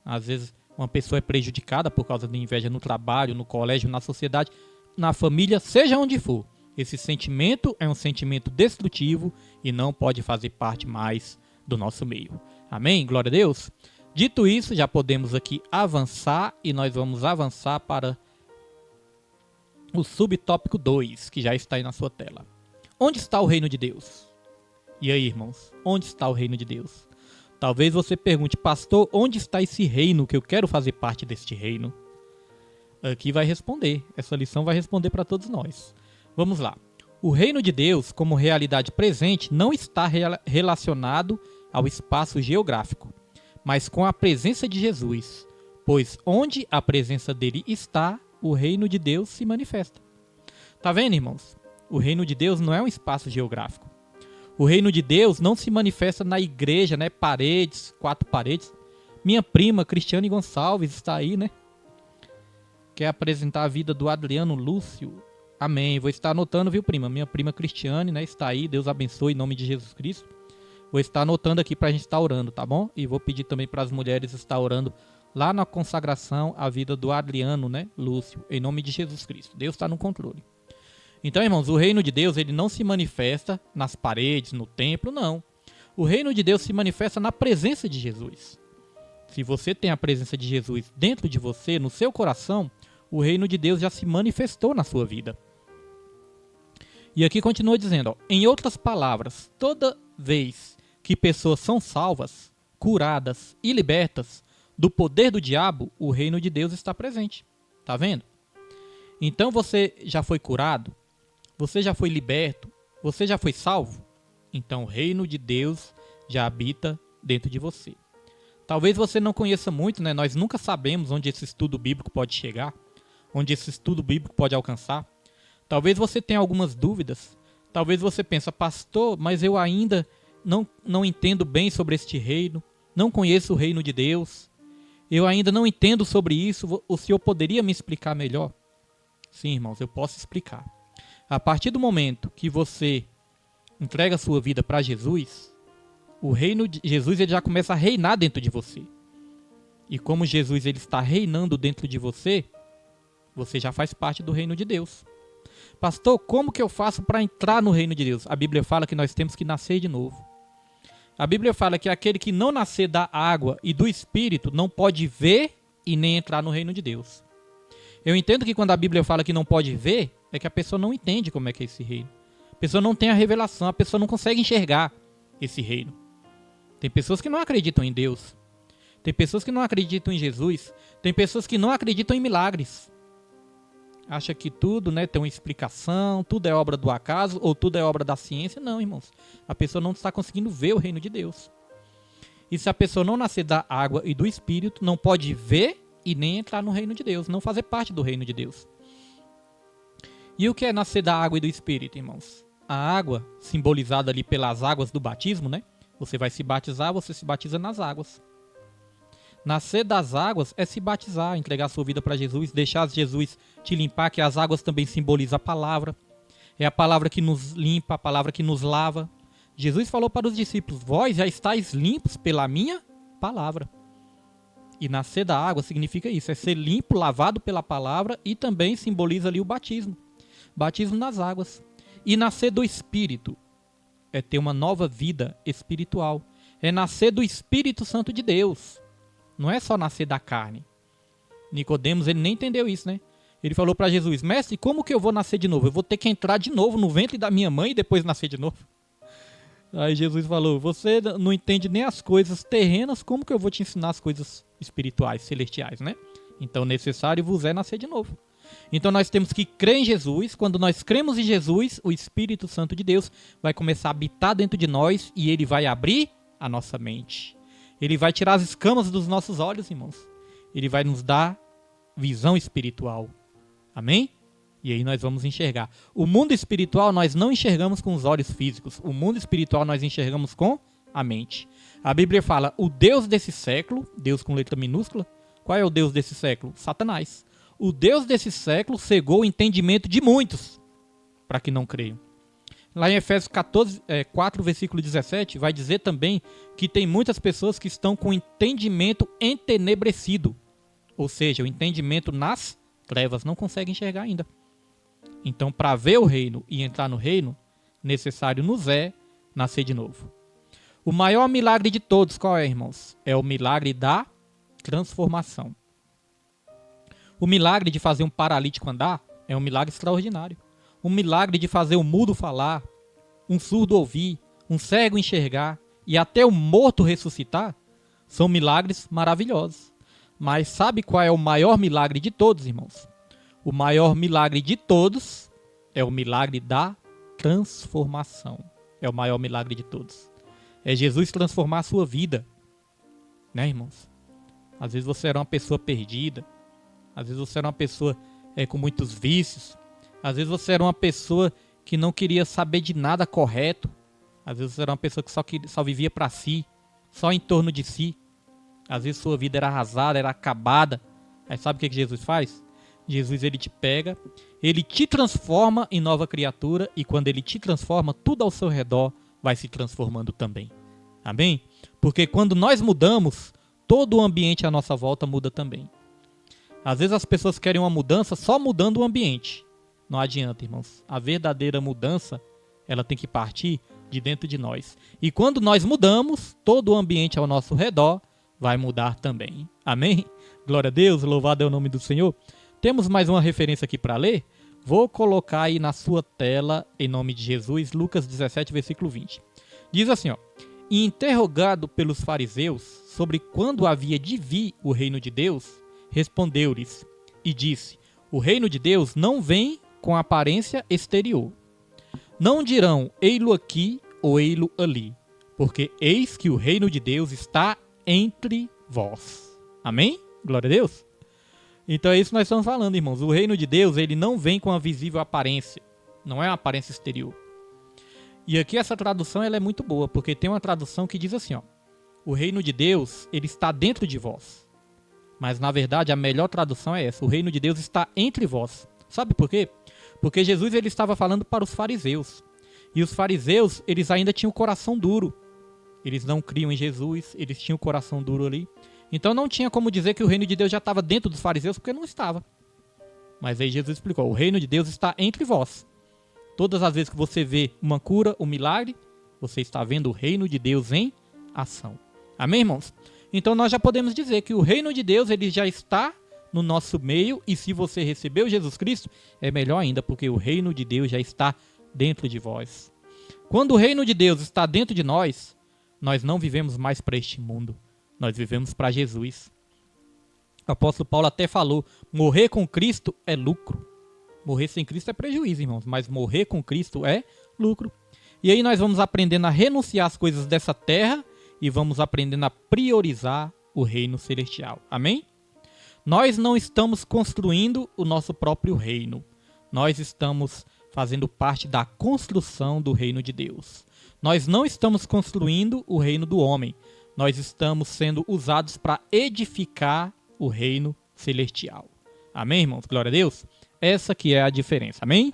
Às vezes uma pessoa é prejudicada por causa de inveja no trabalho, no colégio, na sociedade, na família, seja onde for. Esse sentimento é um sentimento destrutivo e não pode fazer parte mais do nosso meio. Amém? Glória a Deus. Dito isso, já podemos aqui avançar e nós vamos avançar para o subtópico 2, que já está aí na sua tela. Onde está o reino de Deus? E aí, irmãos, onde está o reino de Deus? Talvez você pergunte, pastor, onde está esse reino que eu quero fazer parte deste reino? Aqui vai responder, essa lição vai responder para todos nós. Vamos lá. O reino de Deus, como realidade presente, não está relacionado ao espaço geográfico, mas com a presença de Jesus, pois onde a presença dele está, o reino de Deus se manifesta. Tá vendo, irmãos? O reino de Deus não é um espaço geográfico. O reino de Deus não se manifesta na igreja, né? Paredes, 4 paredes. Minha prima, Cristiane Gonçalves, está aí, né? Quer apresentar a vida do Adriano Lúcio. Amém. Vou estar anotando, viu, prima? Minha prima Cristiane, né? Está aí. Deus abençoe em nome de Jesus Cristo. Vou estar anotando aqui para a gente estar orando, tá bom? E vou pedir também para as mulheres estar orando lá na consagração a vida do Adriano, né? Lúcio, em nome de Jesus Cristo. Deus está no controle. Então, irmãos, o reino de Deus, ele não se manifesta nas paredes, no templo, não. O reino de Deus se manifesta na presença de Jesus. Se você tem a presença de Jesus dentro de você, no seu coração, o reino de Deus já se manifestou na sua vida. E aqui continua dizendo, ó, em outras palavras, toda vez que pessoas são salvas, curadas e libertas do poder do diabo, o reino de Deus está presente. Tá vendo? Então você já foi curado? Você já foi liberto? Você já foi salvo? Então o reino de Deus já habita dentro de você. Talvez você não conheça muito, né? Nós nunca sabemos onde esse estudo bíblico pode chegar, onde esse estudo bíblico pode alcançar. Talvez você tenha algumas dúvidas. Talvez você pense, pastor, mas eu ainda não entendo bem sobre este reino, não conheço o reino de Deus, eu ainda não entendo sobre isso, o senhor poderia me explicar melhor? Sim, irmãos, eu posso explicar. A partir do momento que você entrega a sua vida para Jesus, o reino de Jesus ele já começa a reinar dentro de você. E como Jesus ele está reinando dentro de você, você já faz parte do reino de Deus. Pastor, como que eu faço para entrar no reino de Deus? A Bíblia fala que nós temos que nascer de novo. A Bíblia fala que aquele que não nascer da água e do Espírito não pode ver e nem entrar no reino de Deus. Eu entendo que quando a Bíblia fala que não pode ver, é que a pessoa não entende como é que é esse reino. A pessoa não tem a revelação, a pessoa não consegue enxergar esse reino. Tem pessoas que não acreditam em Deus. Tem pessoas que não acreditam em Jesus. Tem pessoas que não acreditam em milagres. Acha que tudo, né, tem uma explicação, tudo é obra do acaso ou tudo é obra da ciência. Não, irmãos. A pessoa não está conseguindo ver o reino de Deus. E se a pessoa não nascer da água e do Espírito, não pode ver e nem entrar no reino de Deus, não fazer parte do reino de Deus. E o que é nascer da água e do Espírito, irmãos? A água, simbolizada ali pelas águas do batismo, né? Você vai se batizar, você se batiza nas águas. Nascer das águas é se batizar, entregar sua vida para Jesus, deixar Jesus te limpar, que as águas também simbolizam a palavra. É a palavra que nos limpa, a palavra que nos lava. Jesus falou para os discípulos: vós já estáis limpos pela minha palavra. E nascer da água significa isso, é ser limpo, lavado pela palavra, e também simboliza ali o batismo. Batismo nas águas. E nascer do Espírito é ter uma nova vida espiritual. É nascer do Espírito Santo de Deus. Não é só nascer da carne. Nicodemos, ele nem entendeu isso, né? Ele falou para Jesus: mestre, como que eu vou nascer de novo? Eu vou ter que entrar de novo no ventre da minha mãe e depois nascer de novo? Aí Jesus falou: você não entende nem as coisas terrenas, como que eu vou te ensinar as coisas espirituais, celestiais, né? Então necessário vos é nascer de novo. Então nós temos que crer em Jesus. Quando nós cremos em Jesus, o Espírito Santo de Deus vai começar a habitar dentro de nós e ele vai abrir a nossa mente. Ele vai tirar as escamas dos nossos olhos, irmãos. Ele vai nos dar visão espiritual. Amém? E aí nós vamos enxergar. O mundo espiritual nós não enxergamos com os olhos físicos. O mundo espiritual nós enxergamos com a mente. A Bíblia fala: o Deus desse século, Deus com letra minúscula. Qual é o Deus desse século? Satanás. O Deus desse século cegou o entendimento de muitos para que não creiam. Lá em Efésios 4, versículo 17, vai dizer também que tem muitas pessoas que estão com o entendimento entenebrecido. Ou seja, o entendimento nas trevas, não conseguem enxergar ainda. Então, para ver o reino e entrar no reino, necessário nos é nascer de novo. O maior milagre de todos, qual é, irmãos? É o milagre da transformação. O milagre de fazer um paralítico andar é um milagre extraordinário. O milagre de fazer o mudo falar, um surdo ouvir, um cego enxergar e até o morto ressuscitar são milagres maravilhosos. Mas sabe qual é o maior milagre de todos, irmãos? O maior milagre de todos é o milagre da transformação. É o maior milagre de todos. É Jesus transformar a sua vida. Né, irmãos? Às vezes você era uma pessoa perdida. Às vezes você era uma pessoa com muitos vícios. Às vezes você era uma pessoa que não queria saber de nada correto. Às vezes você era uma pessoa que só vivia para si, só em torno de si. Às vezes sua vida era arrasada, era acabada. Aí sabe o que Jesus faz? Jesus, ele te pega, ele te transforma em nova criatura, e quando ele te transforma, tudo ao seu redor vai se transformando também. Amém? Porque quando nós mudamos, todo o ambiente à nossa volta muda também. Às vezes as pessoas querem uma mudança só mudando o ambiente. Não adianta, irmãos. A verdadeira mudança, ela tem que partir de dentro de nós. E quando nós mudamos, todo o ambiente ao nosso redor vai mudar também. Amém? Glória a Deus, louvado é o nome do Senhor. Temos mais uma referência aqui para ler. Vou colocar aí na sua tela, em nome de Jesus, Lucas 17, versículo 20. Diz assim, ó: e interrogado pelos fariseus sobre quando havia de vir o reino de Deus, respondeu-lhes e disse: o reino de Deus não vem com aparência exterior. Não dirão ei-lo aqui ou ei-lo ali, porque eis que o reino de Deus está entre vós. Amém? Glória a Deus. Então é isso que nós estamos falando, irmãos. O reino de Deus, ele não vem com a visível aparência. Não é uma aparência exterior. E aqui essa tradução ela é muito boa, porque tem uma tradução que diz assim, ó: o reino de Deus, ele está dentro de vós. Mas na verdade a melhor tradução é essa: o reino de Deus está entre vós. Sabe por quê? Porque Jesus ele estava falando para os fariseus. E os fariseus, eles ainda tinham o coração duro. Eles não criam em Jesus, eles tinham o coração duro ali. Então não tinha como dizer que o reino de Deus já estava dentro dos fariseus, porque não estava. Mas aí Jesus explicou: o reino de Deus está entre vós. Todas as vezes que você vê uma cura, um milagre, você está vendo o reino de Deus em ação. Amém, irmãos? Então nós já podemos dizer que o reino de Deus ele já está no nosso meio, e se você recebeu Jesus Cristo, é melhor ainda, porque o reino de Deus já está dentro de vós. Quando o reino de Deus está dentro de nós, nós não vivemos mais para este mundo, nós vivemos para Jesus. O apóstolo Paulo até falou: morrer com Cristo é lucro. Morrer sem Cristo é prejuízo, irmãos, mas morrer com Cristo é lucro. E aí nós vamos aprendendo a renunciar às coisas dessa terra e vamos aprendendo a priorizar o reino celestial. Amém? Nós não estamos construindo o nosso próprio reino. Nós estamos fazendo parte da construção do reino de Deus. Nós não estamos construindo o reino do homem. Nós estamos sendo usados para edificar o reino celestial. Amém, irmãos? Glória a Deus. Essa que é a diferença. Amém?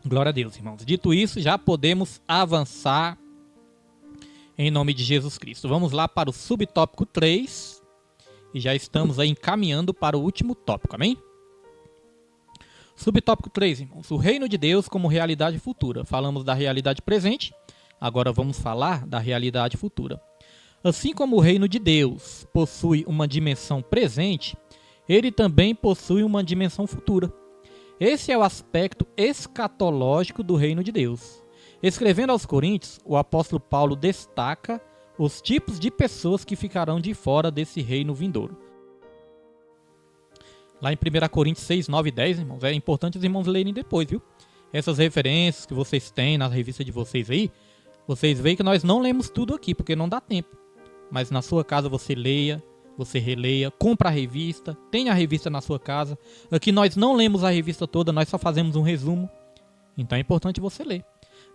Glória a Deus, irmãos. Dito isso, já podemos avançar em nome de Jesus Cristo. Vamos lá para o subtópico 3. E já estamos aí encaminhando para o último tópico. Amém? Subtópico 3, irmãos. O reino de Deus como realidade futura. Falamos da realidade presente. Agora vamos falar da realidade futura. Assim como o reino de Deus possui uma dimensão presente, ele também possui uma dimensão futura. Esse é o aspecto escatológico do reino de Deus. Escrevendo aos Coríntios, o apóstolo Paulo destaca os tipos de pessoas que ficarão de fora desse reino vindouro. Lá em 1 Coríntios 6, 9 e 10, irmãos, é importante os irmãos lerem depois, viu? Essas referências que vocês têm na revista de vocês aí, vocês veem que nós não lemos tudo aqui, porque não dá tempo. Mas na sua casa você leia, você releia, compra a revista, tenha a revista na sua casa. Aqui nós não lemos a revista toda, nós só fazemos um resumo. Então é importante você ler.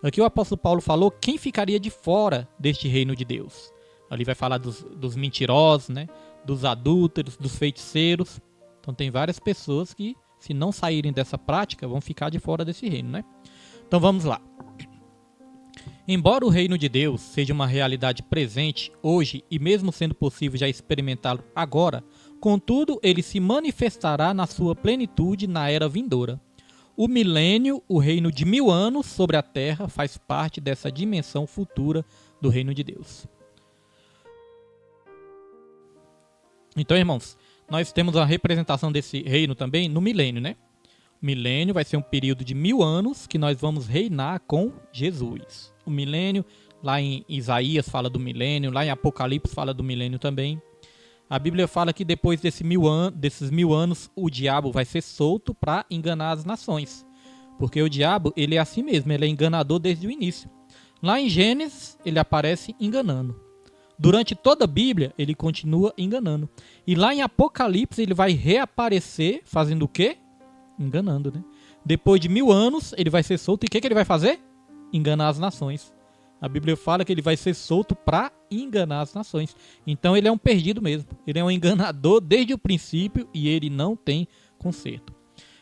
Aqui o apóstolo Paulo falou quem ficaria de fora deste reino de Deus. Ali vai falar dos mentirosos, né? Dos adúlteros, dos feiticeiros. Então tem várias pessoas que, se não saírem dessa prática, vão ficar de fora desse reino, né? Então vamos lá. Embora o reino de Deus seja uma realidade presente hoje e mesmo sendo possível já experimentá-lo agora, contudo ele se manifestará na sua plenitude na era vindoura. O milênio, o reino de 1000 anos sobre a terra, faz parte dessa dimensão futura do reino de Deus. Então, irmãos, nós temos a representação desse reino também no milênio, né? O milênio vai ser um período de 1000 anos que nós vamos reinar com Jesus. O milênio, lá em Isaías fala do milênio, lá em Apocalipse fala do milênio também. A Bíblia fala que depois desses 1000 anos, o diabo vai ser solto para enganar as nações. Porque o diabo, ele é assim mesmo, ele é enganador desde o início. Lá em Gênesis, ele aparece enganando. Durante toda a Bíblia, ele continua enganando. E lá em Apocalipse, ele vai reaparecer fazendo o quê? Enganando, né? Depois de 1000 anos, ele vai ser solto. E o que ele vai fazer? Enganar as nações. A Bíblia fala que ele vai ser solto para enganar as nações. Então ele é um perdido mesmo. Ele é um enganador desde o princípio e ele não tem conserto.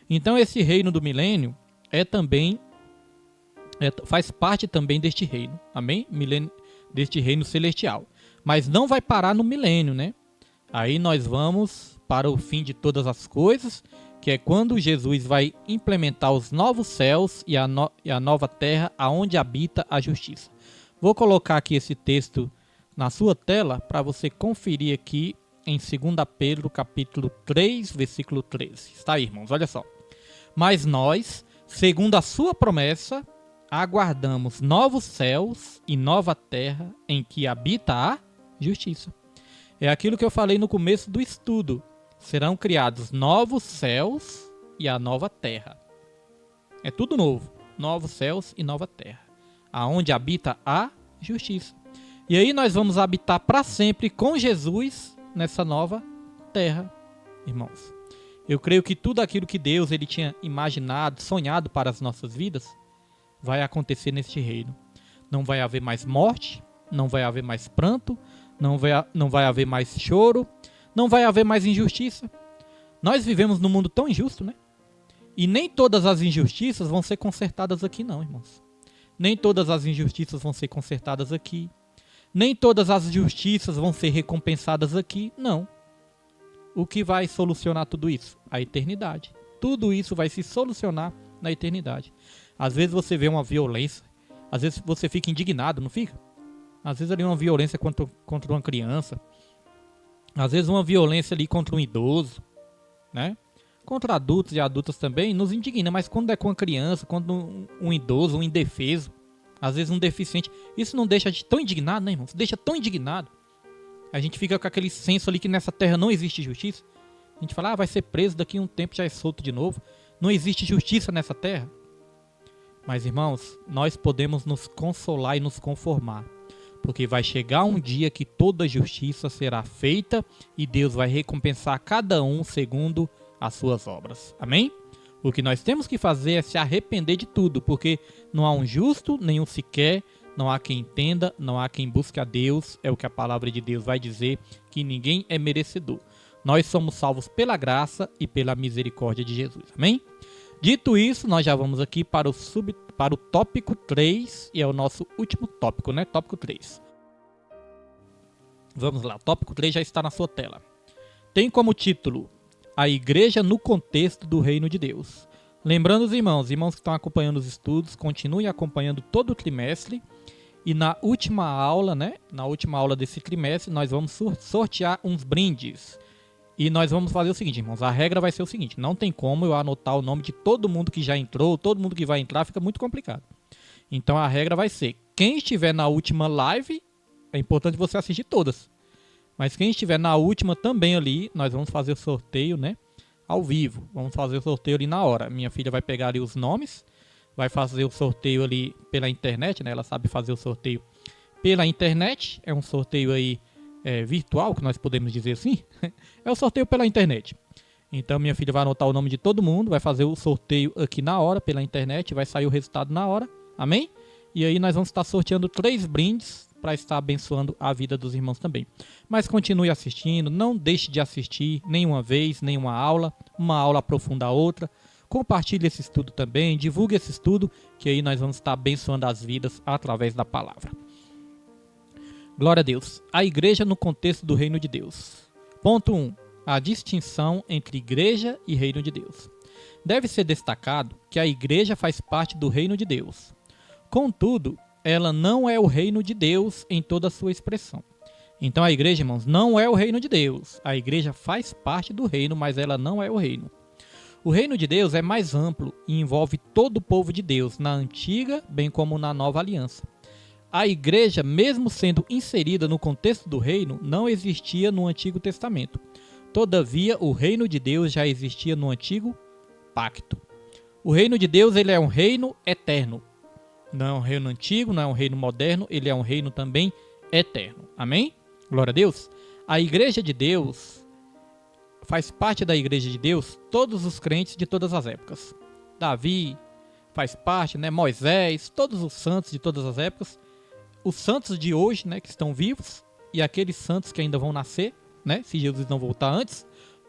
Então esse reino do milênio faz parte também deste reino. Amém? Deste reino celestial. Mas não vai parar no milênio, né? Aí nós vamos para o fim de todas as coisas, que é quando Jesus vai implementar os novos céus e a nova terra, aonde habita a justiça. Vou colocar aqui esse texto na sua tela para você conferir aqui em 2 Pedro capítulo 3, versículo 13. Está aí, irmãos, olha só. Mas nós, segundo a sua promessa, aguardamos novos céus e nova terra em que habita a justiça. É aquilo que eu falei no começo do estudo. Serão criados novos céus e a nova terra. É tudo novo. Novos céus e nova terra. Aonde habita a justiça. E aí nós vamos habitar para sempre com Jesus nessa nova terra, irmãos. Eu creio que tudo aquilo que Deus ele tinha imaginado, sonhado para as nossas vidas, vai acontecer neste reino. Não vai haver mais morte, não vai haver mais pranto, não vai haver mais choro, não vai haver mais injustiça. Nós vivemos num mundo tão injusto, né? E nem todas as injustiças vão ser consertadas aqui não, irmãos. Nem todas as injustiças vão ser consertadas aqui. Nem todas as justiças vão ser recompensadas aqui, não. O que vai solucionar tudo isso? A eternidade. Tudo isso vai se solucionar na eternidade. Às vezes você vê uma violência, às vezes você fica indignado, não fica? Às vezes ali uma violência contra uma criança, às vezes uma violência ali contra um idoso, né? Contra adultos e adultas também nos indigna, mas quando é com a criança, quando um idoso, um indefeso, às vezes um deficiente, isso não deixa a gente tão indignado, né, irmão? Isso deixa tão indignado. A gente fica com aquele senso ali que nessa terra não existe justiça. A gente fala, vai ser preso, daqui a um tempo já é solto de novo. Não existe justiça nessa terra. Mas, irmãos, nós podemos nos consolar e nos conformar. Porque vai chegar um dia que toda justiça será feita e Deus vai recompensar cada um segundo as suas obras. Amém? O que nós temos que fazer é se arrepender de tudo, porque não há um justo, nenhum sequer, não há quem entenda, não há quem busque a Deus. É o que a palavra de Deus vai dizer, que ninguém é merecedor. Nós somos salvos pela graça e pela misericórdia de Jesus. Amém? Dito isso, nós já vamos aqui para o tópico 3, e é o nosso último tópico, né? Tópico 3. Vamos lá, tópico 3 já está na sua tela. Tem como título: A Igreja no Contexto do Reino de Deus. Lembrando os irmãos que estão acompanhando os estudos, continuem acompanhando todo o trimestre. E na última aula, né? Na última aula desse trimestre, nós vamos sortear uns brindes. E nós vamos fazer o seguinte, irmãos, a regra vai ser o seguinte: não tem como eu anotar o nome de todo mundo que já entrou, todo mundo que vai entrar, fica muito complicado. Então a regra vai ser: quem estiver na última live, é importante você assistir todas. Mas quem estiver na última também ali, nós vamos fazer o sorteio, né? Ao vivo. Vamos fazer o sorteio ali na hora. Minha filha vai pegar ali os nomes, vai fazer o sorteio ali pela internet, né? Ela sabe fazer o sorteio pela internet. É um sorteio aí virtual, que nós podemos dizer assim. É o sorteio pela internet. Então minha filha vai anotar o nome de todo mundo, vai fazer o sorteio aqui na hora pela internet, vai sair o resultado na hora. Amém? E aí nós vamos estar sorteando 3 brindes para estar abençoando a vida dos irmãos também. Mas continue assistindo, não deixe de assistir nenhuma vez, nenhuma aula, uma aula aprofunda a outra. Compartilhe esse estudo também, divulgue esse estudo, que aí nós vamos estar abençoando as vidas através da palavra. Glória a Deus. A igreja no contexto do reino de Deus. Ponto 1. A distinção entre igreja e reino de Deus. Deve ser destacado que a igreja faz parte do reino de Deus. Contudo, ela não é o reino de Deus em toda a sua expressão. Então a igreja, irmãos, não é o reino de Deus. A igreja faz parte do reino, mas ela não é o reino. O reino de Deus é mais amplo e envolve todo o povo de Deus, na antiga bem como na nova aliança. A igreja, mesmo sendo inserida no contexto do reino, não existia no Antigo Testamento. Todavia, o reino de Deus já existia no Antigo Pacto. O reino de Deus, ele é um reino eterno. Não é um reino antigo, não é um reino moderno, ele é um reino também eterno. Amém? Glória a Deus. A igreja de Deus, faz parte da igreja de Deus todos os crentes de todas as épocas. Davi faz parte, né? Moisés, todos os santos de todas as épocas. Os santos de hoje, né, que estão vivos, e aqueles santos que ainda vão nascer, né, se Jesus não voltar antes,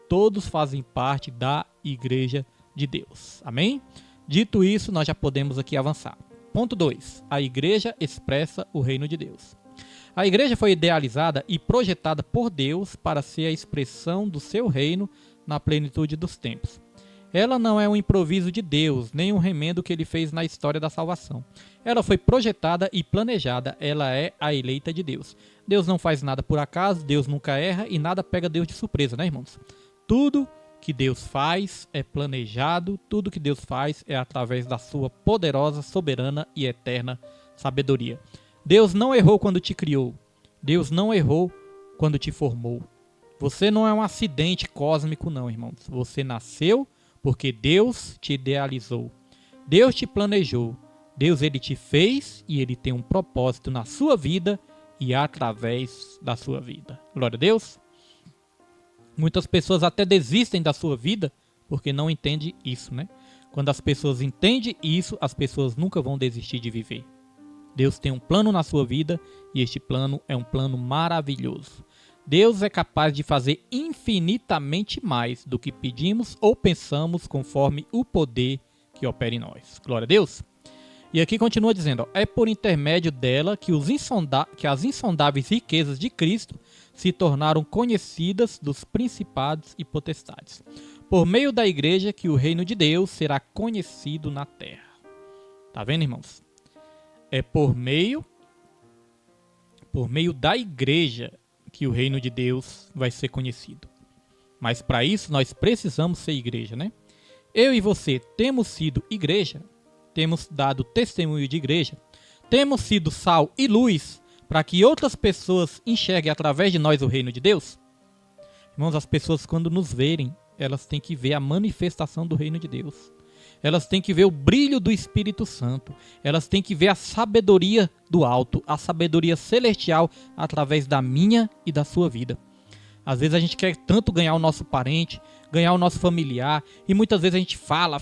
todos fazem parte da igreja de Deus. Amém? Dito isso, nós já podemos aqui avançar. Ponto 2. A igreja expressa o reino de Deus. A igreja foi idealizada e projetada por Deus para ser a expressão do seu reino na plenitude dos tempos. Ela não é um improviso de Deus, nem um remendo que ele fez na história da salvação. Ela foi projetada e planejada, ela é a eleita de Deus. Deus não faz nada por acaso, Deus nunca erra e nada pega Deus de surpresa, né, irmãos? Tudo que Deus faz é planejado, tudo que Deus faz é através da sua poderosa, soberana e eterna sabedoria. Deus não errou quando te criou, Deus não errou quando te formou. Você não é um acidente cósmico não, irmãos. Você nasceu porque Deus te idealizou, Deus te planejou, Deus ele te fez e ele tem um propósito na sua vida e através da sua vida. Glória a Deus. Muitas pessoas até desistem da sua vida porque não entendem isso, né? Quando as pessoas entendem isso, as pessoas nunca vão desistir de viver. Deus tem um plano na sua vida e este plano é um plano maravilhoso. Deus é capaz de fazer infinitamente mais do que pedimos ou pensamos conforme o poder que opera em nós. Glória a Deus. E aqui continua dizendo, é por intermédio dela que as insondáveis riquezas de Cristo se tornaram conhecidas dos principados e potestades. Por meio da igreja que o reino de Deus será conhecido na terra. Tá vendo, irmãos? É por meio da igreja que o reino de Deus vai ser conhecido. Mas para isso nós precisamos ser igreja, né? Eu e você temos sido igreja, temos dado testemunho de igreja, temos sido sal e luz para que outras pessoas enxerguem através de nós o reino de Deus. Irmãos, as pessoas quando nos verem, elas têm que ver a manifestação do reino de Deus. elas têm que ver o brilho do Espírito Santo, elas têm que ver a sabedoria do alto, a sabedoria celestial através da minha e da sua vida. Às vezes a gente quer tanto ganhar o nosso parente, ganhar o nosso familiar, e muitas vezes a gente fala,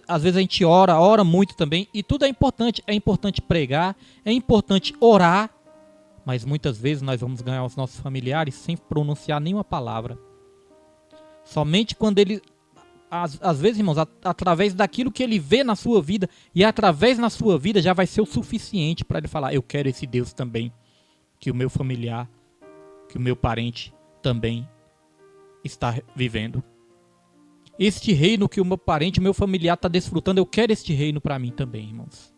às vezes a gente ora muito também, e tudo é importante pregar, é importante orar, mas muitas vezes nós vamos ganhar os nossos familiares sem pronunciar nenhuma palavra. Somente quando ele, às vezes, irmãos, através daquilo que ele vê na sua vida, e através na sua vida já vai ser o suficiente para ele falar, eu quero esse Deus também, que o meu familiar, que o meu parente também está vivendo. Este reino que o meu parente, o meu familiar está desfrutando, eu quero este reino para mim também, irmãos.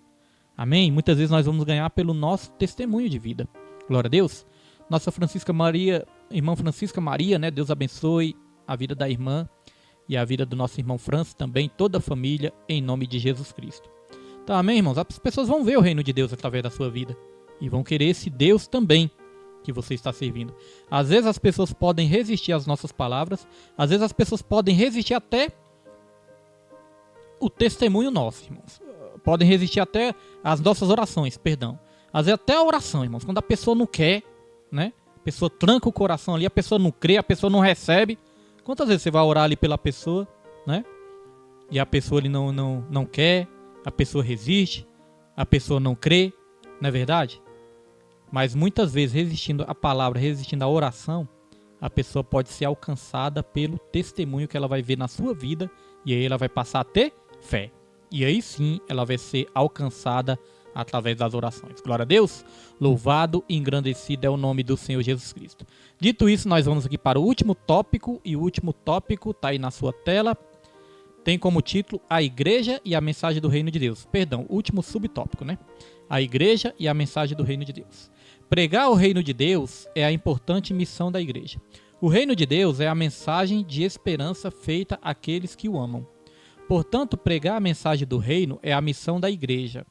Amém? Muitas vezes nós vamos ganhar pelo nosso testemunho de vida. Glória a Deus. Nossa Francisca Maria, irmã Francisca Maria, né? Deus abençoe a vida da irmã e a vida do nosso irmão Francis também, toda a família, em nome de Jesus Cristo. Então, amém, irmãos? As pessoas vão ver o reino de Deus através da sua vida e vão querer esse Deus também que você está servindo. Às vezes as pessoas podem resistir às nossas palavras, às vezes as pessoas podem resistir até o testemunho nosso, irmãos. Podem resistir até às nossas orações, perdão. Às vezes até a oração, irmãos. Quando a pessoa não quer, né? A pessoa tranca o coração ali, a pessoa não crê, a pessoa não recebe. Quantas vezes você vai orar ali pela pessoa, né? E a pessoa ali não quer, a pessoa resiste, a pessoa não crê, não é verdade? Mas muitas vezes, resistindo à palavra, resistindo à oração, a pessoa pode ser alcançada pelo testemunho que ela vai ver na sua vida, e aí ela vai passar a ter fé. E aí sim, ela vai ser alcançada através das orações. Glória a Deus. Louvado e engrandecido é o nome do Senhor Jesus Cristo. Dito isso, nós vamos aqui para o último tópico, e o último tópico está aí na sua tela. Tem como título a Igreja e a Mensagem do Reino de Deus. Perdão, último subtópico, né? A Igreja e a Mensagem do Reino de Deus. Pregar o reino de Deus é a importante missão da igreja. O reino de Deus é a mensagem de esperança feita àqueles que o amam. Portanto, pregar a mensagem do reino é a missão da igreja.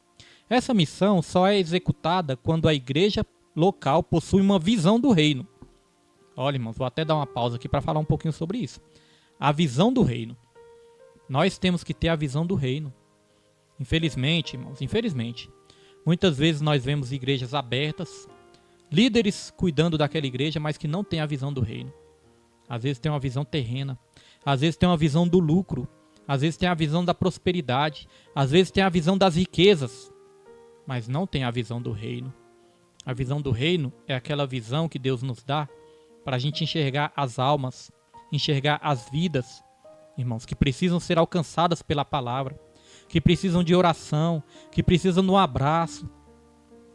Essa missão só é executada quando a igreja local possui uma visão do reino. Olha, irmãos, vou até dar uma pausa aqui para falar um pouquinho sobre isso. A visão do reino. Nós temos que ter a visão do reino. Infelizmente, irmãos, muitas vezes nós vemos igrejas abertas, líderes cuidando daquela igreja, mas que não tem a visão do reino. Às vezes tem uma visão terrena, às vezes tem uma visão do lucro, às vezes tem a visão da prosperidade, às vezes tem a visão das riquezas, mas não tem a visão do reino. A visão do reino é aquela visão que Deus nos dá para a gente enxergar as almas, enxergar as vidas, irmãos, que precisam ser alcançadas pela palavra, que precisam de oração, que precisam de um abraço,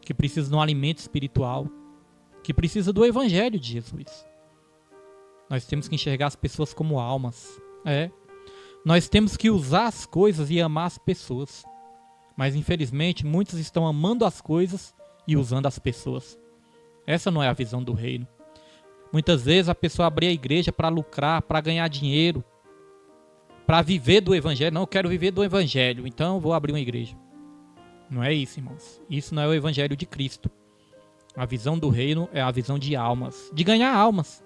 que precisam de um alimento espiritual, que precisa do Evangelho de Jesus. Nós temos que enxergar as pessoas como almas. Nós temos que usar as coisas e amar as pessoas. Mas infelizmente muitos estão amando as coisas e usando as pessoas. Essa não é a visão do reino. Muitas vezes a pessoa abre a igreja para lucrar, para ganhar dinheiro, para viver do Evangelho. Não, eu quero viver do Evangelho, então vou abrir uma igreja. Não é isso, irmãos. Isso não é o Evangelho de Cristo. A visão do reino é a visão de almas, de ganhar almas,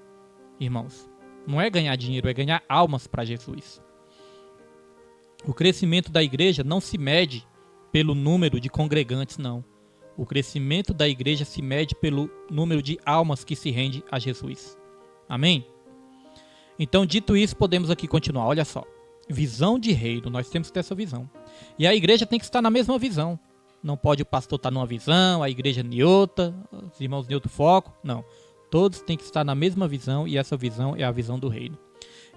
irmãos. Não é ganhar dinheiro, é ganhar almas para Jesus. O crescimento da igreja não se mede pelo número de congregantes, não. O crescimento da igreja se mede pelo número de almas que se rende a Jesus. Amém? Então, dito isso, podemos aqui continuar. Olha só. Visão de reino, nós temos que ter essa visão. E a igreja tem que estar na mesma visão. Não pode o pastor estar numa visão, a igreja em outra, os irmãos em outro foco. Não. Todos têm que estar na mesma visão, e essa visão é a visão do reino.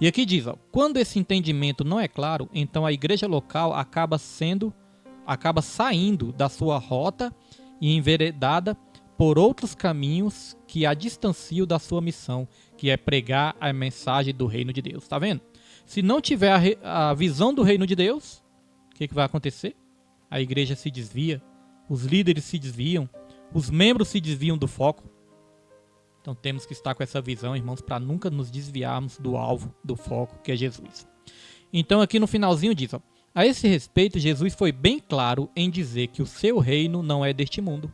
E aqui diz, quando esse entendimento não é claro, então a igreja local acaba saindo da sua rota e enveredada por outros caminhos que a distanciam da sua missão, que é pregar a mensagem do reino de Deus. Tá vendo? Se não tiver a visão do reino de Deus, o que vai acontecer? A igreja se desvia, os líderes se desviam, os membros se desviam do foco. Então temos que estar com essa visão, irmãos, para nunca nos desviarmos do alvo, do foco, que é Jesus. Então aqui no finalzinho diz, a esse respeito, Jesus foi bem claro em dizer que o seu reino não é deste mundo.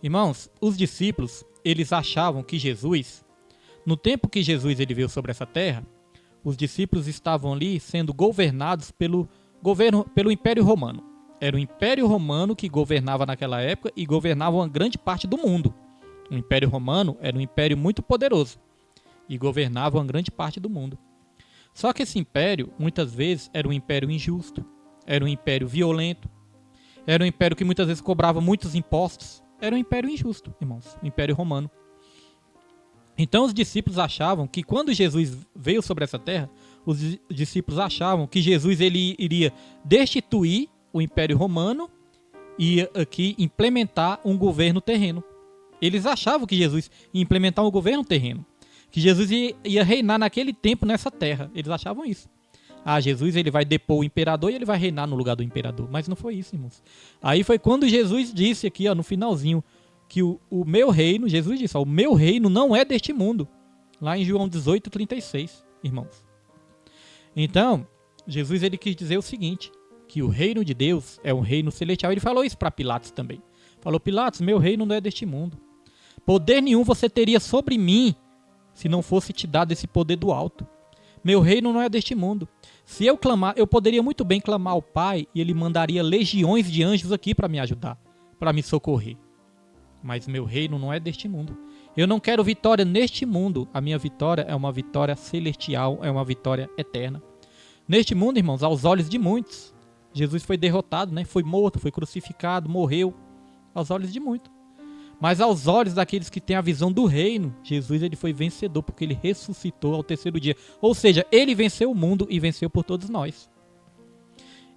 Irmãos, os discípulos, eles achavam que Jesus, no tempo que Jesus ele veio sobre essa terra, os discípulos estavam ali sendo governados pelo Império Romano. Era o Império Romano que governava naquela época e governava uma grande parte do mundo. O Império Romano era um império muito poderoso e governava uma grande parte do mundo. Só que esse império, muitas vezes, era um império injusto, era um império violento, era um império que muitas vezes cobrava muitos impostos. Era um império injusto, irmãos, o Império Romano. Então os discípulos achavam que quando Jesus veio sobre essa terra, os discípulos achavam que Jesus ele iria destituir o Império Romano e aqui implementar um governo terreno. Eles achavam que Jesus ia implementar um governo terreno, que Jesus ia reinar naquele tempo nessa terra. Eles achavam isso. Jesus ele vai depor o imperador e ele vai reinar no lugar do imperador. Mas não foi isso, irmãos. Aí foi quando Jesus disse aqui, no finalzinho, que o meu reino, Jesus disse, o meu reino não é deste mundo. Lá em João 18:36, irmãos. Então, Jesus ele quis dizer o seguinte, que o reino de Deus é um reino celestial. Ele falou isso para Pilatos também. Falou, Pilatos, meu reino não é deste mundo. Poder nenhum você teria sobre mim, se não fosse te dado esse poder do alto. Meu reino não é deste mundo. Se eu clamar, eu poderia muito bem clamar ao Pai e ele mandaria legiões de anjos aqui para me ajudar, para me socorrer. Mas meu reino não é deste mundo. Eu não quero vitória neste mundo. A minha vitória é uma vitória celestial, é uma vitória eterna. Neste mundo, irmãos, aos olhos de muitos, Jesus foi derrotado, né? Foi morto, foi crucificado, morreu. Aos olhos de muitos. Mas aos olhos daqueles que têm a visão do reino, Jesus ele foi vencedor porque ele ressuscitou ao terceiro dia. Ou seja, ele venceu o mundo e venceu por todos nós.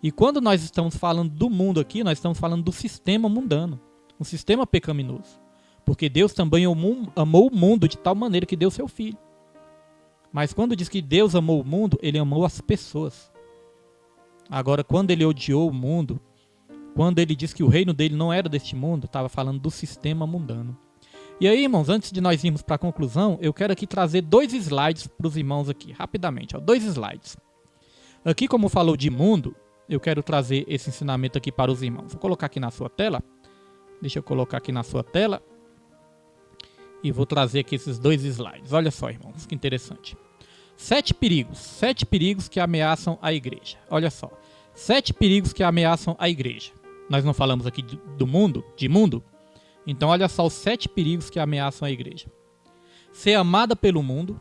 E quando nós estamos falando do mundo aqui, nós estamos falando do sistema mundano. Um sistema pecaminoso. Porque Deus também amou o mundo de tal maneira que deu seu filho. Mas quando diz que Deus amou o mundo, ele amou as pessoas. Agora, quando ele odiou o mundo, quando ele disse que o reino dele não era deste mundo, estava falando do sistema mundano. E aí, irmãos, antes de nós irmos para a conclusão, eu quero aqui trazer 2 slides para os irmãos aqui, rapidamente. 2 slides. Aqui, como falou de mundo, eu quero trazer esse ensinamento aqui para os irmãos. Vou colocar aqui na sua tela. Deixa eu colocar aqui na sua tela. E vou trazer aqui esses 2 slides. Olha só, irmãos, que interessante. 7 perigos que ameaçam a igreja. Olha só. 7 perigos que ameaçam a igreja. Nós não falamos aqui do mundo, de mundo? Então olha só os 7 perigos que ameaçam a igreja. Ser amada pelo mundo.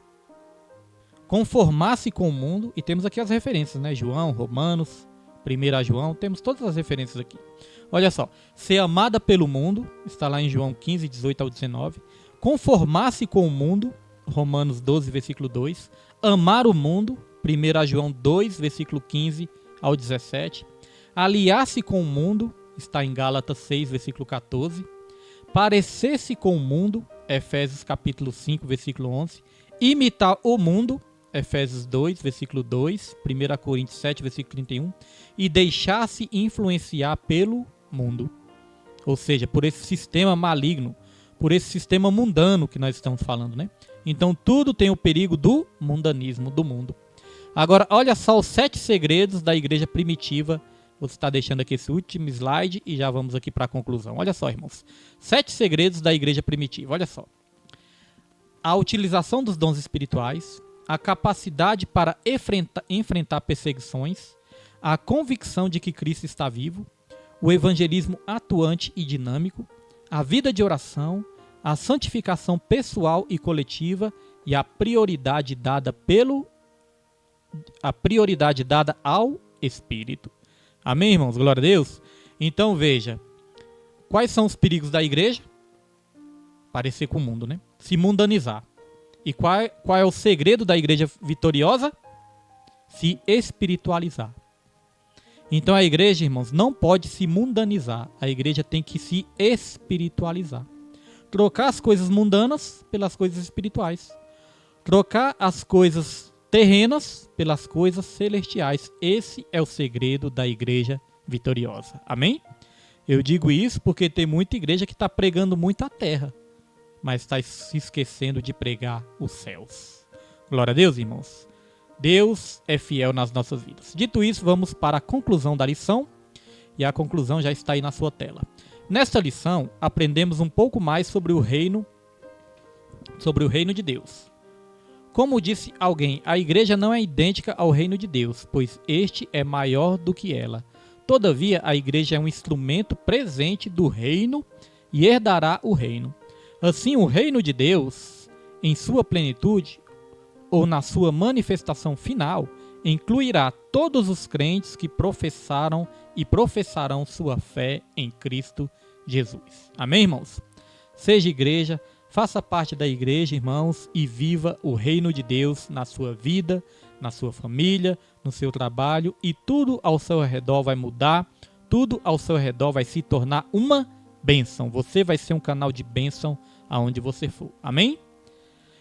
Conformar-se com o mundo. E temos aqui as referências, né? João, Romanos, 1 João. Temos todas as referências aqui. Olha só. Ser amada pelo mundo. Está lá em João 15, 18 ao 19. Conformar-se com o mundo. Romanos 12, versículo 2. Amar o mundo. 1 João 2, versículo 15 ao 17. Aliar-se com o mundo. Está em Gálatas 6, versículo 14. Parecer-se com o mundo. Efésios capítulo 5, versículo 11. Imitar o mundo. Efésios 2, versículo 2. 1 Coríntios 7, versículo 31. E deixar-se influenciar pelo mundo. Ou seja, por esse sistema maligno. Por esse sistema mundano que nós estamos falando, né? Então tudo tem o perigo do mundanismo, do mundo. Agora, olha só os 7 segredos da igreja primitiva. Vou estar deixando aqui esse último slide e já vamos aqui para a conclusão. Olha só, irmãos. 7 segredos da igreja primitiva. Olha só. A utilização dos dons espirituais, a capacidade para enfrentar perseguições, a convicção de que Cristo está vivo, o evangelismo atuante e dinâmico, a vida de oração, a santificação pessoal e coletiva e a prioridade dada ao Espírito. Amém, irmãos? Glória a Deus. Então veja, quais são os perigos da igreja? Parecer com o mundo, né? Se mundanizar. E qual é o segredo da igreja vitoriosa? Se espiritualizar. Então a igreja, irmãos, não pode se mundanizar. A igreja tem que se espiritualizar. Trocar as coisas mundanas pelas coisas espirituais. Trocar as coisas terrenas pelas coisas celestiais. Esse é o segredo da igreja vitoriosa. Amém? Eu digo isso porque tem muita igreja que está pregando muito a terra, mas está se esquecendo de pregar os céus. Glória a Deus, irmãos. Deus é fiel nas nossas vidas. Dito isso, vamos para a conclusão da lição. E a conclusão já está aí na sua tela. Nesta lição, aprendemos um pouco mais sobre o reino de Deus. Como disse alguém, a igreja não é idêntica ao reino de Deus, pois este é maior do que ela. Todavia, a igreja é um instrumento presente do reino e herdará o reino. Assim, o reino de Deus, em sua plenitude, ou na sua manifestação final, incluirá todos os crentes que professaram e professarão sua fé em Cristo Jesus. Amém, irmãos? Seja igreja, faça parte da igreja, irmãos, e viva o reino de Deus na sua vida, na sua família, no seu trabalho, e tudo ao seu redor vai mudar, tudo ao seu redor vai se tornar uma bênção. Você vai ser um canal de bênção aonde você for. Amém?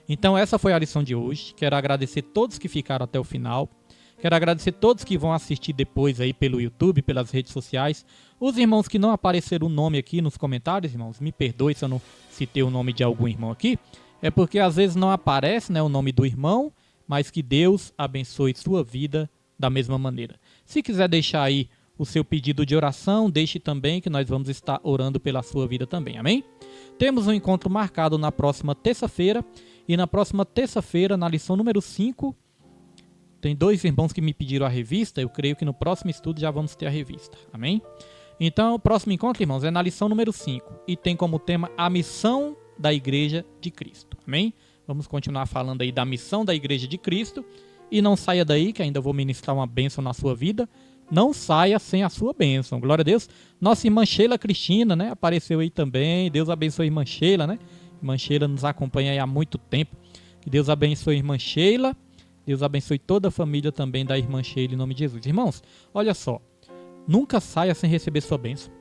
Então essa foi a lição de hoje. Quero agradecer todos que ficaram até o final. Quero agradecer todos que vão assistir depois aí pelo YouTube, pelas redes sociais. Os irmãos que não apareceram o nome aqui nos comentários, irmãos, me perdoe se eu não citei o nome de algum irmão aqui. É porque às vezes não aparece, né, o nome do irmão, mas que Deus abençoe sua vida da mesma maneira. Se quiser deixar aí o seu pedido de oração, deixe também, que nós vamos estar orando pela sua vida também, amém? Temos um encontro marcado na próxima terça-feira, e na próxima terça-feira, na lição número 5, tem 2 irmãos que me pediram a revista, eu creio que no próximo estudo já vamos ter a revista, amém? Então, o próximo encontro, irmãos, é na lição número 5, e tem como tema a missão da Igreja de Cristo, amém? Vamos continuar falando aí da missão da Igreja de Cristo, e não saia daí, que ainda vou ministrar uma bênção na sua vida. Não saia sem a sua bênção. Glória a Deus. Nossa irmã Sheila Cristina, né? Apareceu aí também. Deus abençoe a irmã Sheila, né? Irmã Sheila nos acompanha aí há muito tempo. Que Deus abençoe a irmã Sheila. Deus abençoe toda a família também da irmã Sheila, em nome de Jesus. Irmãos, olha só. Nunca saia sem receber sua bênção.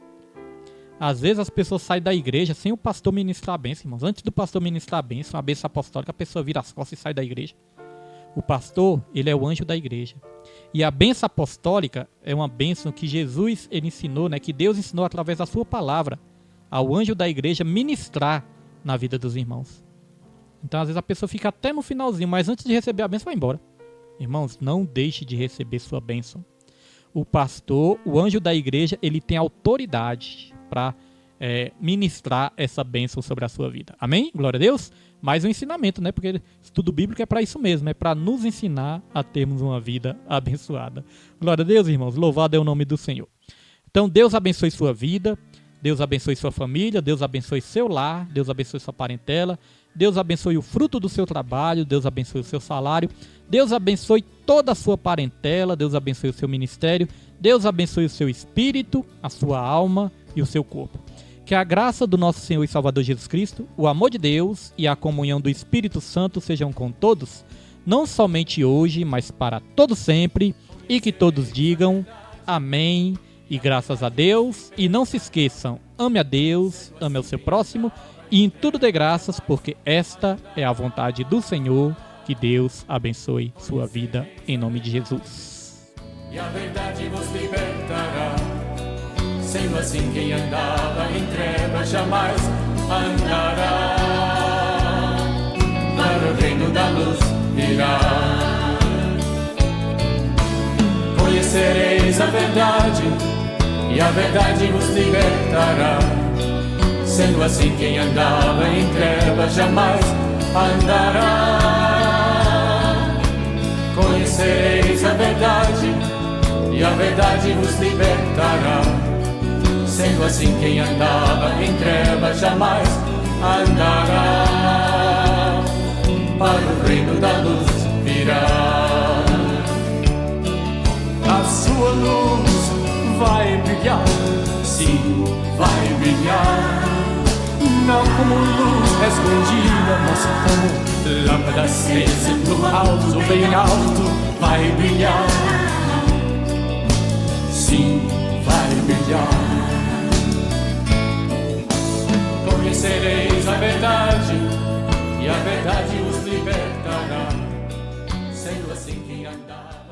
Às vezes as pessoas saem da igreja sem o pastor ministrar a bênção, irmãos. Antes do pastor ministrar a bênção apostólica, a pessoa vira as costas e sai da igreja. O pastor, ele é o anjo da igreja. E a bênção apostólica é uma bênção que Jesus ele ensinou, né, que Deus ensinou através da sua palavra ao anjo da igreja ministrar na vida dos irmãos. Então, às vezes a pessoa fica até no finalzinho, mas antes de receber a bênção, vai embora. Irmãos, não deixe de receber sua bênção. O pastor, o anjo da igreja, ele tem autoridade para ministrar essa bênção sobre a sua vida. Amém? Glória a Deus. Mais um ensinamento, né? Porque estudo bíblico é para isso mesmo, é para nos ensinar a termos uma vida abençoada. Glória a Deus, irmãos. Louvado é o nome do Senhor. Então, Deus abençoe sua vida, Deus abençoe sua família, Deus abençoe seu lar, Deus abençoe sua parentela, Deus abençoe o fruto do seu trabalho, Deus abençoe o seu salário, Deus abençoe toda a sua parentela, Deus abençoe o seu ministério, Deus abençoe o seu espírito, a sua alma e o seu corpo. Que a graça do nosso Senhor e Salvador Jesus Cristo, o amor de Deus e a comunhão do Espírito Santo sejam com todos, não somente hoje, mas para todo sempre, e que todos digam amém e graças a Deus. E não se esqueçam, ame a Deus, ame ao seu próximo, e em tudo dê graças, porque esta é a vontade do Senhor. Que Deus abençoe sua vida, em nome de Jesus.
E a verdade vos libertará. Sendo assim, quem andava em trevas jamais andará. Para o reino da luz virá. Conhecereis a verdade, e a verdade vos libertará. Sendo assim, quem andava em trevas jamais andará. Conhecereis a verdade, e a verdade vos libertará. Sendo assim, quem andava em trevas jamais andará. Para o reino da luz virá. A sua luz vai brilhar, sim, vai brilhar. Não como luz escondida, mas como lâmpada acesa no alto, bem alto, vai brilhar. Sim, vai brilhar. Conhecereis a verdade, e a verdade os libertará. Sendo assim, quem andar